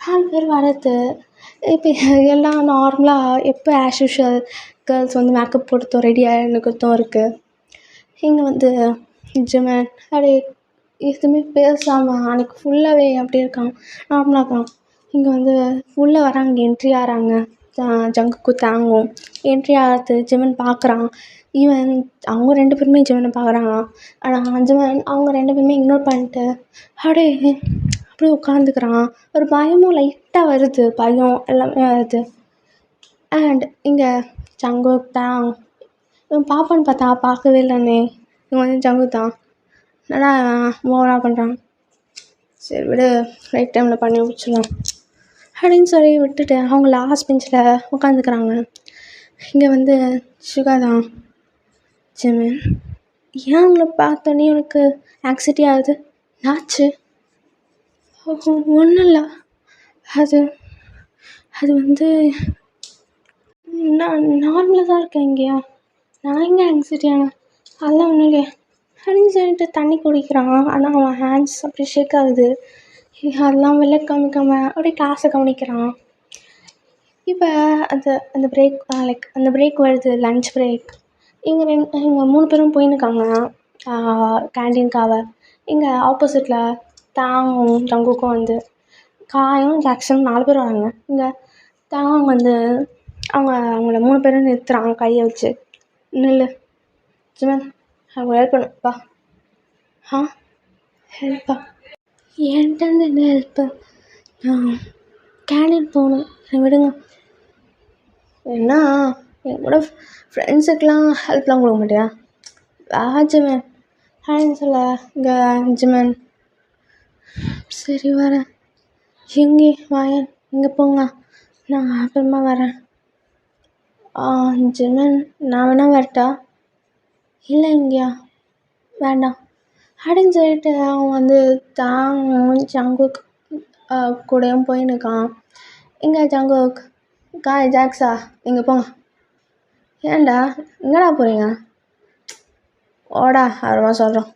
4 பேர் வரது இப்போ எல்லாம் நார்மலாக எப்போ ஆஸ் யூஷுவல் கேர்ள்ஸ் வந்து மேக்கப் போட்டுத்தோம் ரெடியாக நிற்கத்தும் இருக்குது. இங்கே வந்து ஜிமன் அப்படியே எதுவுமே பேசாமல் அன்றைக்கி ஃபுல்லாகவே அப்படி இருக்கான், நார்மலாக இருக்கான். இங்கே வந்து ஃபுல்லாக வராங்க, என்ட்ரி ஆகிறாங்க. ஜங்குக்கும் தாங்கும் என்ட்ரி ஆகிறது ஜிமன் பார்க்குறான். ஈவன் அவங்க 2 பேருமே ஜிமனை பார்க்குறாங்க. ஆனால் ஜிமன் அவங்க 2 பேருமே இக்னோர் பண்ணிட்டு அப்படியே உட்காந்துக்கிறான். ஒரு பயமும் லைட்டாக வருது, பயம் எல்லாமே வருது. அண்ட் இங்கே ஜங்குக் தாங் இவன் பாப்பான்னு பார்த்தா பார்க்கவே இல்லைன்னே. இவன் வந்து ஜங்குக் தான் நல்லா ஓவராக பண்ணுறான். சரி விடு, ரைட் டைமில் பண்ணி முடிச்சிடலாம் அப்படின்னு சொல்லி விட்டுட்டு அவங்க லாஸ்ட் பெஞ்சில் உட்காந்துக்கிறாங்க. இங்கே வந்து சுகா தான் ஜிமன் ஏன் அவங்கள பார்த்தோன்னே எனக்கு ஆக்சிட்டி ஆகுது, என்னாச்சு? ஒன்றும் இல்லை, அது அது வந்து நான் நார்மலாக தான் இருக்கேன் இங்கேயா, நான் எங்கே ஆங்ஸைட்டி ஆனேன், அதெல்லாம் ஒன்றும் இல்லையா அப்படின்னு சொல்லிட்டு தண்ணி குடிக்கிறான். ஆனால் அவன் ஹேண்ட்ஸ் அப்படி ஷேக் ஆகுது. அதெல்லாம் வெளில காமிக்காமல் அப்படியே கிளாஸை கவனிக்கிறான். இப்போ அந்த அந்த பிரேக் லைக் அந்த பிரேக் வருது, லன்ச் பிரேக். இவங்க 3 பேரும் போயின்னுருக்காங்க கேன்டீனுக்காக. இங்கே ஆப்போசிட்டில் தாங்கும் ஜங்குக்கும் வந்து காயும் ஜாக்சனும் 4 பேர் வராங்க. இங்கே தாங் வந்து அவங்கள 3 பேரும் நிறுத்துறாங்க கையை வச்சு. நில்லு ஜிமன், அவங்க ஹெல்ப் பண்ணு வா. ஹெல்ப்பா? என்கிட்டருந்து என்ன ஹெல்ப்பு? நான் கேண்டீன் போகணும், என்னை விடுங்க. என்ன என் கூட ஃப்ரெண்ட்ஸுக்கெலாம் ஹெல்ப்லாம் கொடுக்க மாட்டியா? வா ஜிமன் அப்படின்னு சொல்ல. இங்கே ஜிமன் சரி வரேன். எங்கே வாயன், இங்கே போங்க, நான் அப்புறமா வரேன். ஜிமன் நான் வேணா வரட்டா? இல்லை இங்கேயா வேண்டாம் அப்படின்னு சொல்லிட்டு அவன் வந்து தாங்கும் ஜங்குக் கூடயும் போயின்னுக்கான். இங்கே ஜங்குக் காய் ஜாக்ஸா இங்கே போங்க. ஏன்டா எங்கடா போகிறீங்க? ஓடா அப்புறமா சொல்கிறோம்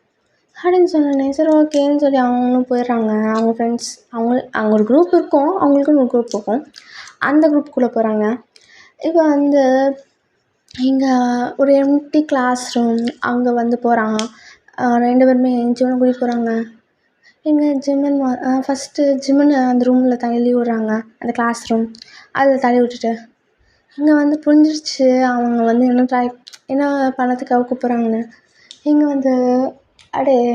அப்படின்னு சொன்னேன். சரி ஓகேன்னு சொல்லி அவங்களும் போயிடுறாங்க. அவங்க ஃப்ரெண்ட்ஸ் அவங்க ஒரு குரூப் இருக்கும், அவங்களுக்குன்னு ஒரு குரூப் இருக்கும், அந்த குரூப்புக்குள்ளே போகிறாங்க. இப்போ வந்து இங்கே ஒரு எம்டி கிளாஸ் ரூம், அங்கே வந்து போகிறாங்க 2 பேருமே. ஜிம்மனை கூட்டிகிட்டு போகிறாங்க. இங்கே ஜிம்மன் ஃபஸ்ட்டு ஜிம்மனை அந்த ரூமில் தள்ளி விட்றாங்க, அந்த கிளாஸ் ரூம் அதில் தள்ளி விட்டுட்டு. இங்கே வந்து புரிஞ்சிருச்சு அவங்க வந்து என்ன பண்ணதுக்காக கூப்பிட்றாங்கன்னு. இங்கே வந்து அப்படியே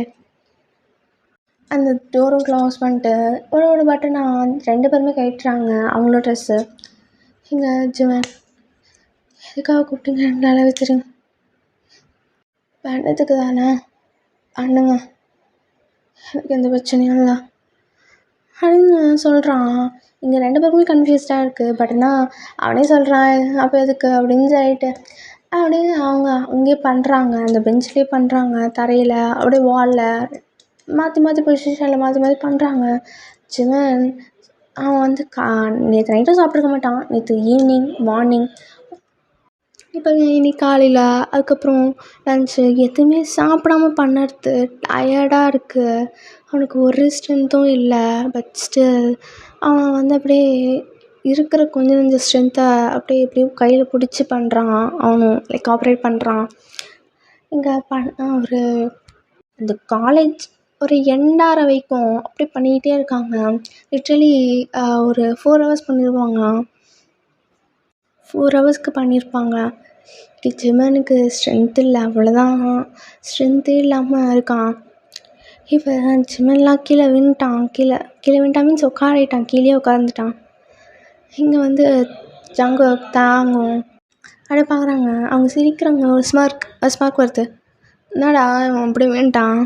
அந்த டோரும் க்ளோஸ் பண்ணிட்டு ஒரு பட்டனை 2 பேருமே கட்டுறாங்க அவங்களோட ட்ரெஸ்ஸு. இங்கே ஜிமன் எதுக்காக கூப்பிட்டீங்க நல்லாவே தெரியும். பண்ணதுக்கு தானே பண்ணுங்க, எனக்கு எந்த பிரச்சனையும் இல்லை அப்படின்னு சொல்கிறான். இங்கே 2 பேருக்குமே கன்ஃபியூஸ்டாக இருக்குது. பட் ஆனால் அவனே சொல்கிறான் அப்போ எதுக்கு அப்படின்னு சொல்லிட்டு அப்படியே அவங்க அங்கேயே பண்ணுறாங்க, அந்த பெஞ்சிலே பண்ணுறாங்க, தரையில் அப்படியே வாலில் மாற்றி பொசிஷனில் மாற்றி பண்ணுறாங்க. ஜிமன் அவன் வந்து நேற்று நைட்டும் சாப்பிட்ருக்க மாட்டான், நேற்று ஈவினிங் மார்னிங் இப்போ இன்னைக்கு காலையில் அதுக்கப்புறம் லன்ச்சு எதுவுமே சாப்பிடாம பண்ணுறது டயர்டாக இருக்குது. அவனுக்கு ஒரு ஸ்ட்ரென்த்தும் இல்லை. பட் ஸ்டில் அவன் வந்து அப்படியே இருக்கிற கொஞ்சம் ஸ்ட்ரென்த்தை அப்படியே எப்படியும் கையில் பிடிச்சி பண்ணுறான். அவனும் லைக் ஆப்ரேட் பண்ணுறான். இங்கே ஒரு அந்த காலேஜ் ஒரு எண்டார வரைக்கும் அப்படி பண்ணிக்கிட்டே இருக்காங்க. லிட்ரலி ஒரு 4 ஹவர்ஸ் பண்ணிடுவாங்க. 4 ஹவர்ஸ்க்கு பண்ணியிருப்பாங்க. ஜிமனுக்கு ஸ்ட்ரென்த் இல்லை, அவ்வளோதான், ஸ்ட்ரென்த்தே இல்லாமல் இருக்கான். இப்போ ஜிமன்லாம் கீழே விழுந்துட்டான் மீன்ஸ் உட்காரிட்டான், கீழே உட்காந்துட்டான். இங்கே வந்து ஜங்கு தாங்கும் அப்படியே பார்க்குறாங்க, அவங்க சிரிக்கிறாங்க. ஒரு ஸ்மார்க் வருது. என்னடா அவன் அப்படி வேண்டான்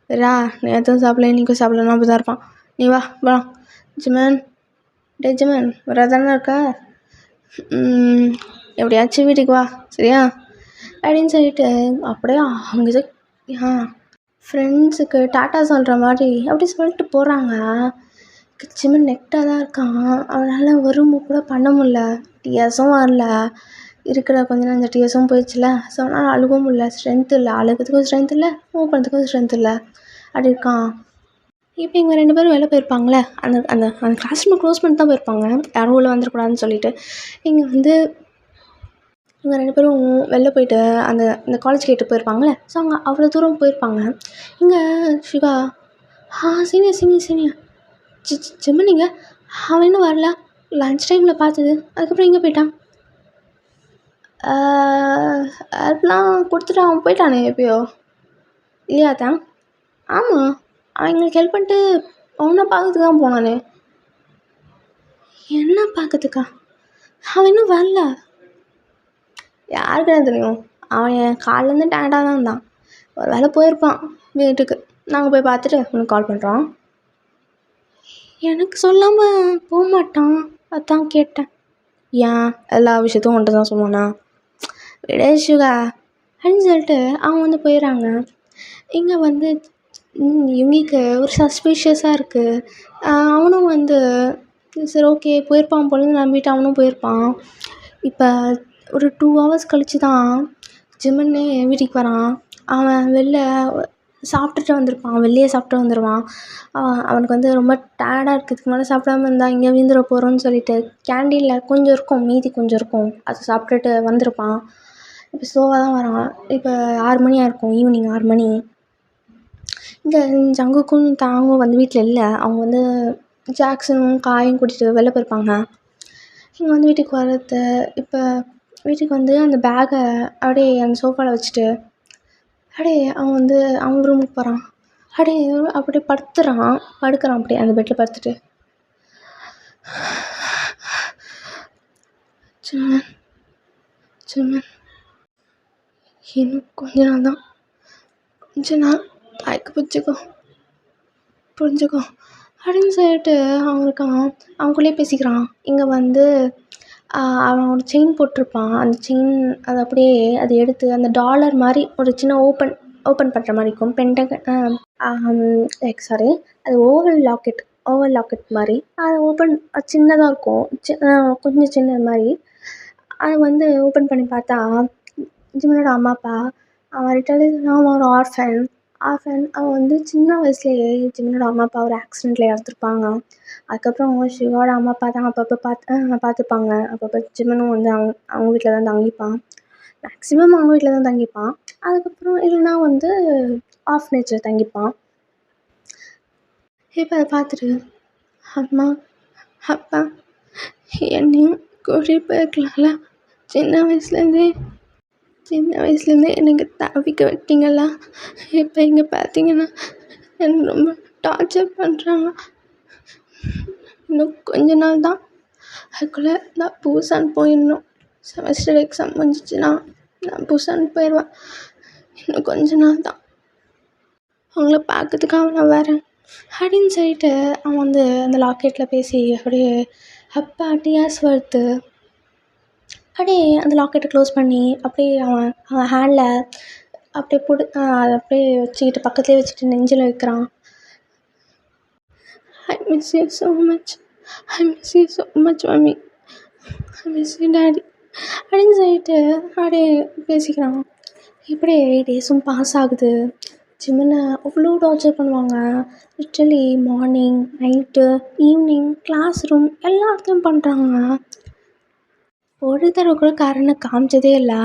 வேறா, நேற்றும் சாப்பிடல இன்றைக்கும் சாப்பிடலாம் அப்படி தான் இருப்பான். நீ வா போலாம் ஜிமன். ஜிமன் வர தானே இருக்கா, எப்படியாச்சும் வீட்டுக்கு வா சரியா அப்படின்னு சொல்லிட்டு அப்படியே அவங்க ஃப்ரெண்ட்ஸுக்கு டாட்டா சொல்கிற மாதிரி அப்படி சொல்லிட்டு போகிறாங்க. ஜிமன் நெக்டாக தான் இருக்கான், அவனால் ஒரு மூவ் கூட பண்ண முடில. டிஎஸும் வரல, இருக்கிற கொஞ்சம் அந்த டிஎஸும் போயிடுச்சுல. ஸோ அதனால் அழுகவும் முடியல, ஸ்ட்ரென்த் இல்லை, அழுகிறதுக்கும் ஸ்ட்ரென்த் இல்லை, மூவ் பண்ணுறதுக்கும் ஸ்ட்ரென்த் இல்லை, அப்படி இருக்கான். இப்போ இவங்க 2 பேரும் வெளில போயிருப்பாங்களே, அந்த அந்த அந்த கிளாஸ் ரூமை க்ளோஸ் பண்ணிட்டு தான் போயிருப்பாங்க, யாரும் உள்ள வந்துடக்கூடாதுன்னு சொல்லிட்டு. இங்கே வந்து இவங்க 2 பேரும் வெளில போயிட்டு அந்த காலேஜ் கேட்டு போயிருப்பாங்களே. ஸோ அவங்க அவ்வளோ தூரம் போயிருப்பாங்க. இங்கே சிவா சீனியர் ஜிம்மனிங்க அவன் இன்னும் வரல, லன்ச் டைமில் பார்த்தது, அதுக்கப்புறம் எங்கே போயிட்டான்? ஹெல்ப்லாம் கொடுத்துட்டு அவன் போயிட்டானே எப்பயோ, இல்லையா தான்? ஆமாம், அவன் எங்களுக்கு ஹெல்ப் பண்ணிட்டு அவனை பார்க்கறதுக்கு தான் போனானே. என்ன பார்க்கறதுக்கா? அவன் இன்னும் வரல. யாருக்கு என்ன தெரியும், அவன் காலையிலேருந்து டயர்டாக தான் இருந்தான், ஒரு வேளை போயிருப்பான் வீட்டுக்கு. நாங்கள் போய் பார்த்துட்டு உனக்கு கால் பண்ணுறோம். எனக்கு சொல்லாமல் போக மாட்டான், அதான் கேட்டேன். ஏன் எல்லா விஷயத்தையும் உன்ட்ட தான் சொல்லுவானா? விடே சுகா அப்படின்னு சொல்லிட்டு அவங்க வந்து போயிடுறாங்க. இங்கே வந்து இவங்களுக்கு ஒரு சஸ்பீஷியஸாக இருக்குது. அவனும் வந்து சரி ஓகே போயிருப்பான் போலன்னு நம்பிட்டு அவனும் போயிருப்பான். இப்போ ஒரு 2 ஹவர்ஸ் கழிச்சு தான் ஜிமனே வீட்டுக்கு வரான். அவன் வெளில சாப்பிட்டுட்டு வந்திருப்பான், வெளியே சாப்பிட்டு வந்துடுவான். அவனுக்கு வந்து ரொம்ப டயர்டாக இருக்குது, இதுக்கு மேலே சாப்பிடாம இருந்தால் இங்கே வீந்துட போகிறோன்னு சொல்லிட்டு கேண்டீனில் கொஞ்சம் இருக்கும், மீதி கொஞ்சம் இருக்கும், அது சாப்பிட்டுட்டு வந்திருப்பான். இப்போ ஸ்லோவாக தான் வரான். இப்போ 6 மணி ஆயிருக்கும், ஈவினிங் 6 மணி. இங்கே ஜங்குக்கும் தாங்கும் வந்து வீட்டில் இல்லை. அவங்க வந்து ஜாக்சனும் காயும் கூட்டிகிட்டு வெளில போயிருப்பாங்க. இங்கே வந்து வீட்டுக்கு வர்றது, இப்போ வீட்டுக்கு வந்து அந்த பேக்கை அப்படியே அந்த சோஃபாவில் வச்சுட்டு அப்படியே அவன் வந்து அவன் ரூமுக்கு போகிறான். அப்படியே படுக்கிறான் அப்படியே அந்த பெட்டில் படுத்துட்டு. ஜிமன் ஜிமன் இன்னும் கொஞ்ச நாள் தான், கொஞ்ச நாள் தாய்க்கு புரிஞ்சுக்கோ அப்படின்னு சொல்லிட்டு அவனுக்குள்ளே பேசிக்கிறான். இங்கே வந்து அவன் ஒரு செயின் போட்டிருப்பான். அந்த செயின் அது அப்படியே அது எடுத்து அந்த டாலர் மாதிரி ஒரு சின்ன ஓப்பன் பண்ணுற மாதிரி இருக்கும். அது ஓவல் லாக்கெட் மாதிரி. அது ஓப்பன் சின்னதாக இருக்கும், கொஞ்சம் சின்னது மாதிரி. அதை வந்து ஓப்பன் பண்ணி பார்த்தா ஜிமனோட அம்மா அப்பா. அவன் ஒரு ஆர்ஃபன். அவன் வந்து சின்ன வயசுலேயே ஜிமனோட அம்மா அப்பா ஒரு ஆக்சிடெண்ட்டில் இறந்துருப்பாங்க. அதுக்கப்புறம் சிவாவோட அம்மா அப்பா தான் அப்பப்போ பார்த்துப்பாங்க. அப்பப்போ ஜிமனும் வந்து அவங்க வீட்டில் தான் தங்கிப்பான். மேக்ஸிமம் அவங்க வீட்டில் தான் தங்கிப்பான். அதுக்கப்புறம் இல்லைனா வந்து ஆஃப்னேஜில் தங்கிப்பான். இப்போ அதை பார்த்துட்டு அம்மா அப்பா என்னையும் கூட்டிகிட்டு போயிருக்கலாம்ல, சின்ன வயசுலேருந்தே எனக்கு தவிக்க விட்டீங்களா, இப்போ இங்கே பார்த்தீங்கன்னா என்னை ரொம்ப டார்ச்சர் பண்ணுறாங்க. இன்னும் கொஞ்ச நாள் தான், அதுக்குள்ளே நான் பூசான் போயிடணும். செமஸ்டர் எக்ஸாம் முடிஞ்சிச்சுன்னா நான் பூசான் போயிடுவேன். இன்னும் கொஞ்ச நாள் தான், அவங்கள பார்க்கறதுக்காக நான் வரேன் அப்படின்னு சொல்லிட்டு அவன் வந்து அந்த லாக்கெட்டில் பேசி அப்படியே அப்பா டியாஸ் வருது. அப்படியே அந்த லாக்கெட்டை க்ளோஸ் பண்ணி அப்படியே அவன் ஹேண்டில் அப்படியே அதை அப்படியே வச்சுக்கிட்டு பக்கத்துலேயே வச்சுட்டு நெஞ்சில் வைக்கிறான். I miss you so much mummy, I miss you daddy அப்படின்னு சொல்லிட்டு அப்படியே பேசிக்கிறான். இப்படியே டேஸும் பாஸ் ஆகுது. ஜிமனை அவ்வளோ டார்ச்சர் பண்ணுவாங்க. Literally morning, night, evening, classroom எல்லா இடத்துலையும் பண்ணுறாங்க. ஒரு தடவை கூட காரணம் காமிச்சதே இல்லை.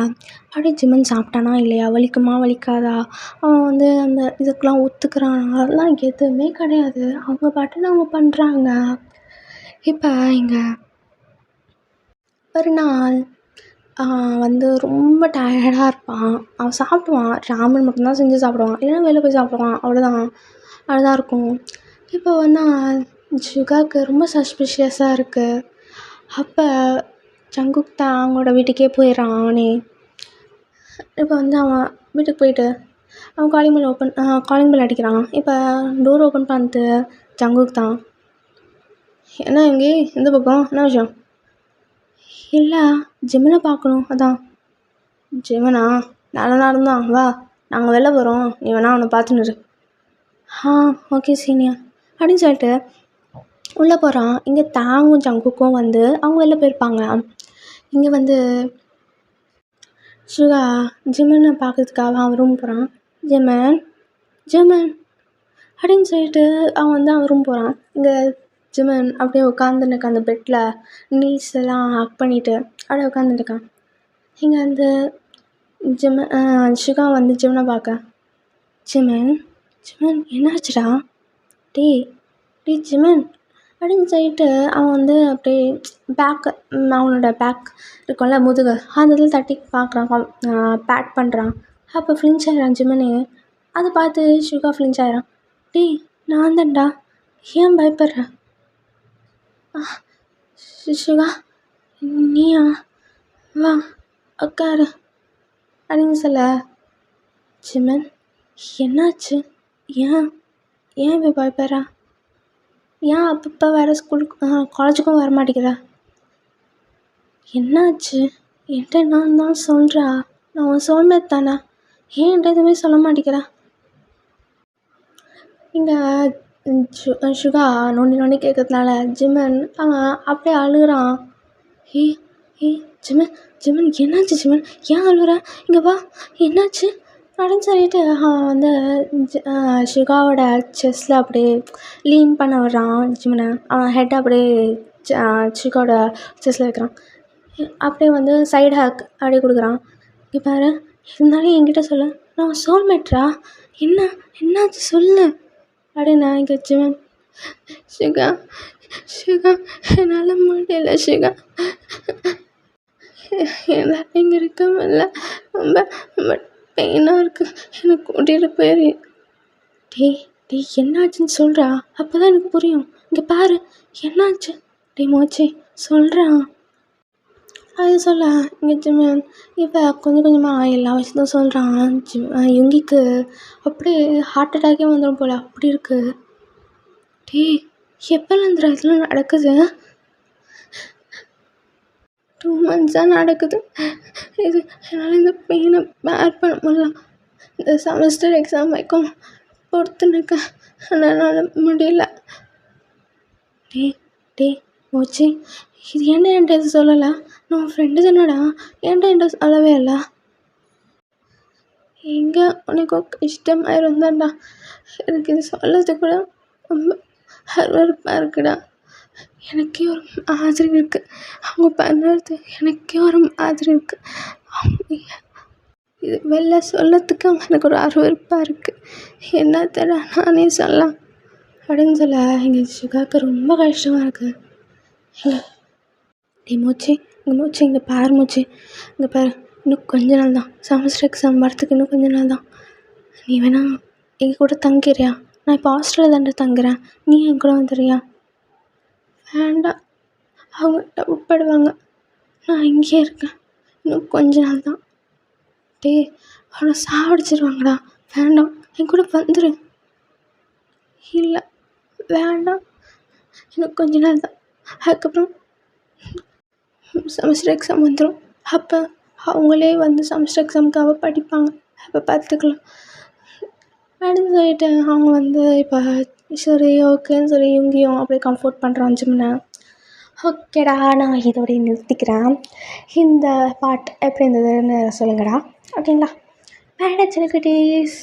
அப்படியே ஜிமன் சாப்பிட்டானா இல்லையா, வலிக்குமா வலிக்காதா, அவன் வந்து அந்த இதுக்கெலாம் ஒத்துக்கிறானா, அதெல்லாம் எதுவுமே கிடையாது. அவங்க பாட்டுன்னு அவங்க பண்ணுறாங்க. இப்போ இங்கே ஒரு நாள் வந்து ரொம்ப டயர்டாக இருப்பான். அவன் சாப்பிடுவான், ராமன் மட்டும்தான் செஞ்சு சாப்பிடுவான், இல்லைன்னா வெளில போய் சாப்பிடுவான், அவ்வளோதான் இருக்கும். இப்போ வந்து ஜுகாவுக்கு ரொம்ப சஸ்பிஷியஸாக இருக்குது. அப்போ ஜங்குக் தான் அவங்களோட வீட்டுக்கே போயிடுறான் அவனே. இப்போ வந்து அவன் வீட்டுக்கு போயிட்டு அவன் காலிங் பெல் அடிக்கிறான். இப்போ டோர் ஓப்பன் பண்ணிட்டு ஜங்குக் தான். என்ன எங்கே எந்த பக்கம், என்ன விஷயம்? இல்லை ஜிமனை பார்க்கணும், அதான். ஜிமனா நல்ல நேரம் தான், வா நாங்கள் வெளில போகிறோம், நீ வேணா அவனை பார்த்துன்னு. ஓகே சீனியர் அப்படின்னு சொல்லிட்டு உள்ளே போகிறான். இங்கே தாங்கும் ஜங்குக்கும் வந்து அவங்க வெளில போயிருப்பாங்க. இங்கே வந்து சுகா ஜிமனை பார்க்கறதுக்காக அவன் ரூம் போகிறான். ஜிமன் அப்படின்னு சொல்லிட்டு அவன் வந்து அவன் ரூம் போகிறான். இங்கே ஜிமன் அப்படியே உட்காந்துருக்க அந்த பெட்டில் நீஸ் எல்லாம் ஹக் பண்ணிவிட்டு அப்படியே உட்காந்துருக்கான். இங்கே வந்து சுகா வந்து ஜிமனை பார்க்க, ஜிமன் என்னாச்சுடா, டே ஜிமன் அப்படின்னு சொல்லிட்டு அவன் வந்து அப்படியே அவனோட பேக் இருக்கும்ல முதுகு, அந்த இதில் தட்டி பார்க்குறான், பேட் பண்ணுறான். அப்போ ஃப்ளின்ச் ஆகிறான் ஜிமனு. அதை பார்த்து சுகா ஃப்ளின்ச் ஆகிறான். நான் தான்டா, ஏன் பயப்படுற? சுகா நீயா, வா உட்காரு அப்படின்னு சொல்ல, ஜிமன் என்னாச்சு, ஏன் இப்போ பயப்படுறா, ஏன் அப்பப்போ வேறு காலேஜுக்கும் வர மாட்டேங்கிற, என்னாச்சு என்கிட்ட நான் தான் சொல்கிறா, நான் உன் சோல்மேட் தானே, ஏன் என்கிட்ட எதுவுமே சொல்ல மாட்டேங்கிறா? இங்கே சுகா நோண்டி நோண்டி கேட்கறதுனால ஜிமன் அவன் அப்படியே அழுகுறான். ஏ ஏ ஜிமன் ஜிமன் என்னாச்சு ஜிமன், ஏன் அழுகுற, இங்கே வா, என்னாச்சு அப்படின்னு சொல்லிட்டு அவன் வந்து சுகாவோட செஸ்ஸில் அப்படியே லீன் பண்ண விடுறான் ஜிமனை. அவன் ஹெட் அப்படியே சுகாவோட செஸ்ஸில் வைக்கிறான். அப்படியே வந்து சைடு ஹேக் அப்படியே கொடுக்குறான். இங்கே பாரு, இருந்தாலும் என்கிட்ட சொல்லு, நான் சோல்மேட்ரா, என்னாச்சு சொல்லு அப்படின்னு இங்கே ஜிமன். சுகா சுகா என்னால் முடியல சுகா, என்னால் இங்கே இருக்க முடியல, ரொம்ப ரொம்ப பெயினாக இருக்கு, எனக்கு கூட்டிகிட்டு போயிரு. டேய் என்னாச்சுன்னு சொல்கிறா, அப்போ தான் எனக்கு புரியும். இங்கே பாரு என்னாச்சு, மோச்சி சொல்கிறா. அது சொல்ல இங்கே ஜிமன் இப்போ கொஞ்சம் கொஞ்சமாக எல்லா விஷயத்தையும் சொல்கிறான். யுங்கிக்கு அப்படியே ஹார்ட் அட்டாக்கே வந்துடும் போல், அப்படி இருக்கு. எப்போலேருந்து இதெல்லாம் நடக்குது? 2 months நடக்குது. இது என்னால் இந்த பெயினை பேர் பண்ண முடியல. இந்த செமஸ்டர் எக்ஸாம் வைக்கும் பொறுத்துனுக்க என்னால் முடியல. மோச்சி, இது என்கிட்ட இது சொல்லலை, நான் ஃப்ரெண்டு தானடா, என்கிட்ட சொல்லவே இல்லை. எங்கே உனக்கு இஷ்டமாக இருந்தாண்டா, எனக்கு இது சொல்லது கூட ரொம்ப அருவருப்பாக இருக்குடா. எனக்கே ஒரு மாதிரி இருக்குது, அவங்க பண்ணுறது எனக்கே ஒரு மாதிரி இருக்குது. இது வெளில சொல்லத்துக்கு எனக்கு ஒரு அருவருப்பாக இருக்குது, என்ன தர நானே சொல்லலாம் அப்படின்னு சொல்ல எங்கள் சுகாவுக்கு ரொம்ப கஷ்டமாக இருக்குது. மூச்சி இங்கே பாரு மூச்சி, இங்கே பாரு, இன்னும் கொஞ்ச நாள் தான் செமஸ்டர் எக்ஸாம் வரத்துக்கு, இன்னும் கொஞ்ச நாள் தான். நீ வேணா எங்கள் கூட தங்கிறியா? நான் இப்போ ஹாஸ்டலில் தாண்டா தங்குறேன், நீ என் கூட வந்துடுறியா? வேண்டாம், அவங்க டவுட்படுவாங்க, நான் இங்கே இருக்கேன், இன்னும் கொஞ்ச நாள் தான். அவனை சாவடிச்சிருவாங்கடா, வேண்டாம், என் கூட வந்துடு. இல்லை வேண்டாம், இன்னும் கொஞ்ச நாள் தான், அதுக்கப்புறம் செமஸ்டர் எக்ஸாம் வந்துடும், அப்போ அவங்களே வந்து செமஸ்டர் எக்ஸாமுக்காக படிப்பாங்க, அப்போ பார்த்துக்கலாம் அப்படின்னு சொல்லிட்டு அவங்க வந்து இப்போ சரி ஓகேன்னு சொல்லி இங்கேயும் அப்படியே கம்ஃபோர்ட் பண்ணுறான் ஜிம்னை. ஓகேடா, நான் இதோடய நிறுத்திக்கிறேன். இந்த பாட் எப்படி இருந்ததுன்னு சொல்லுங்கடா. ஓகேங்களா? வேறு சில குட்டீஸ்.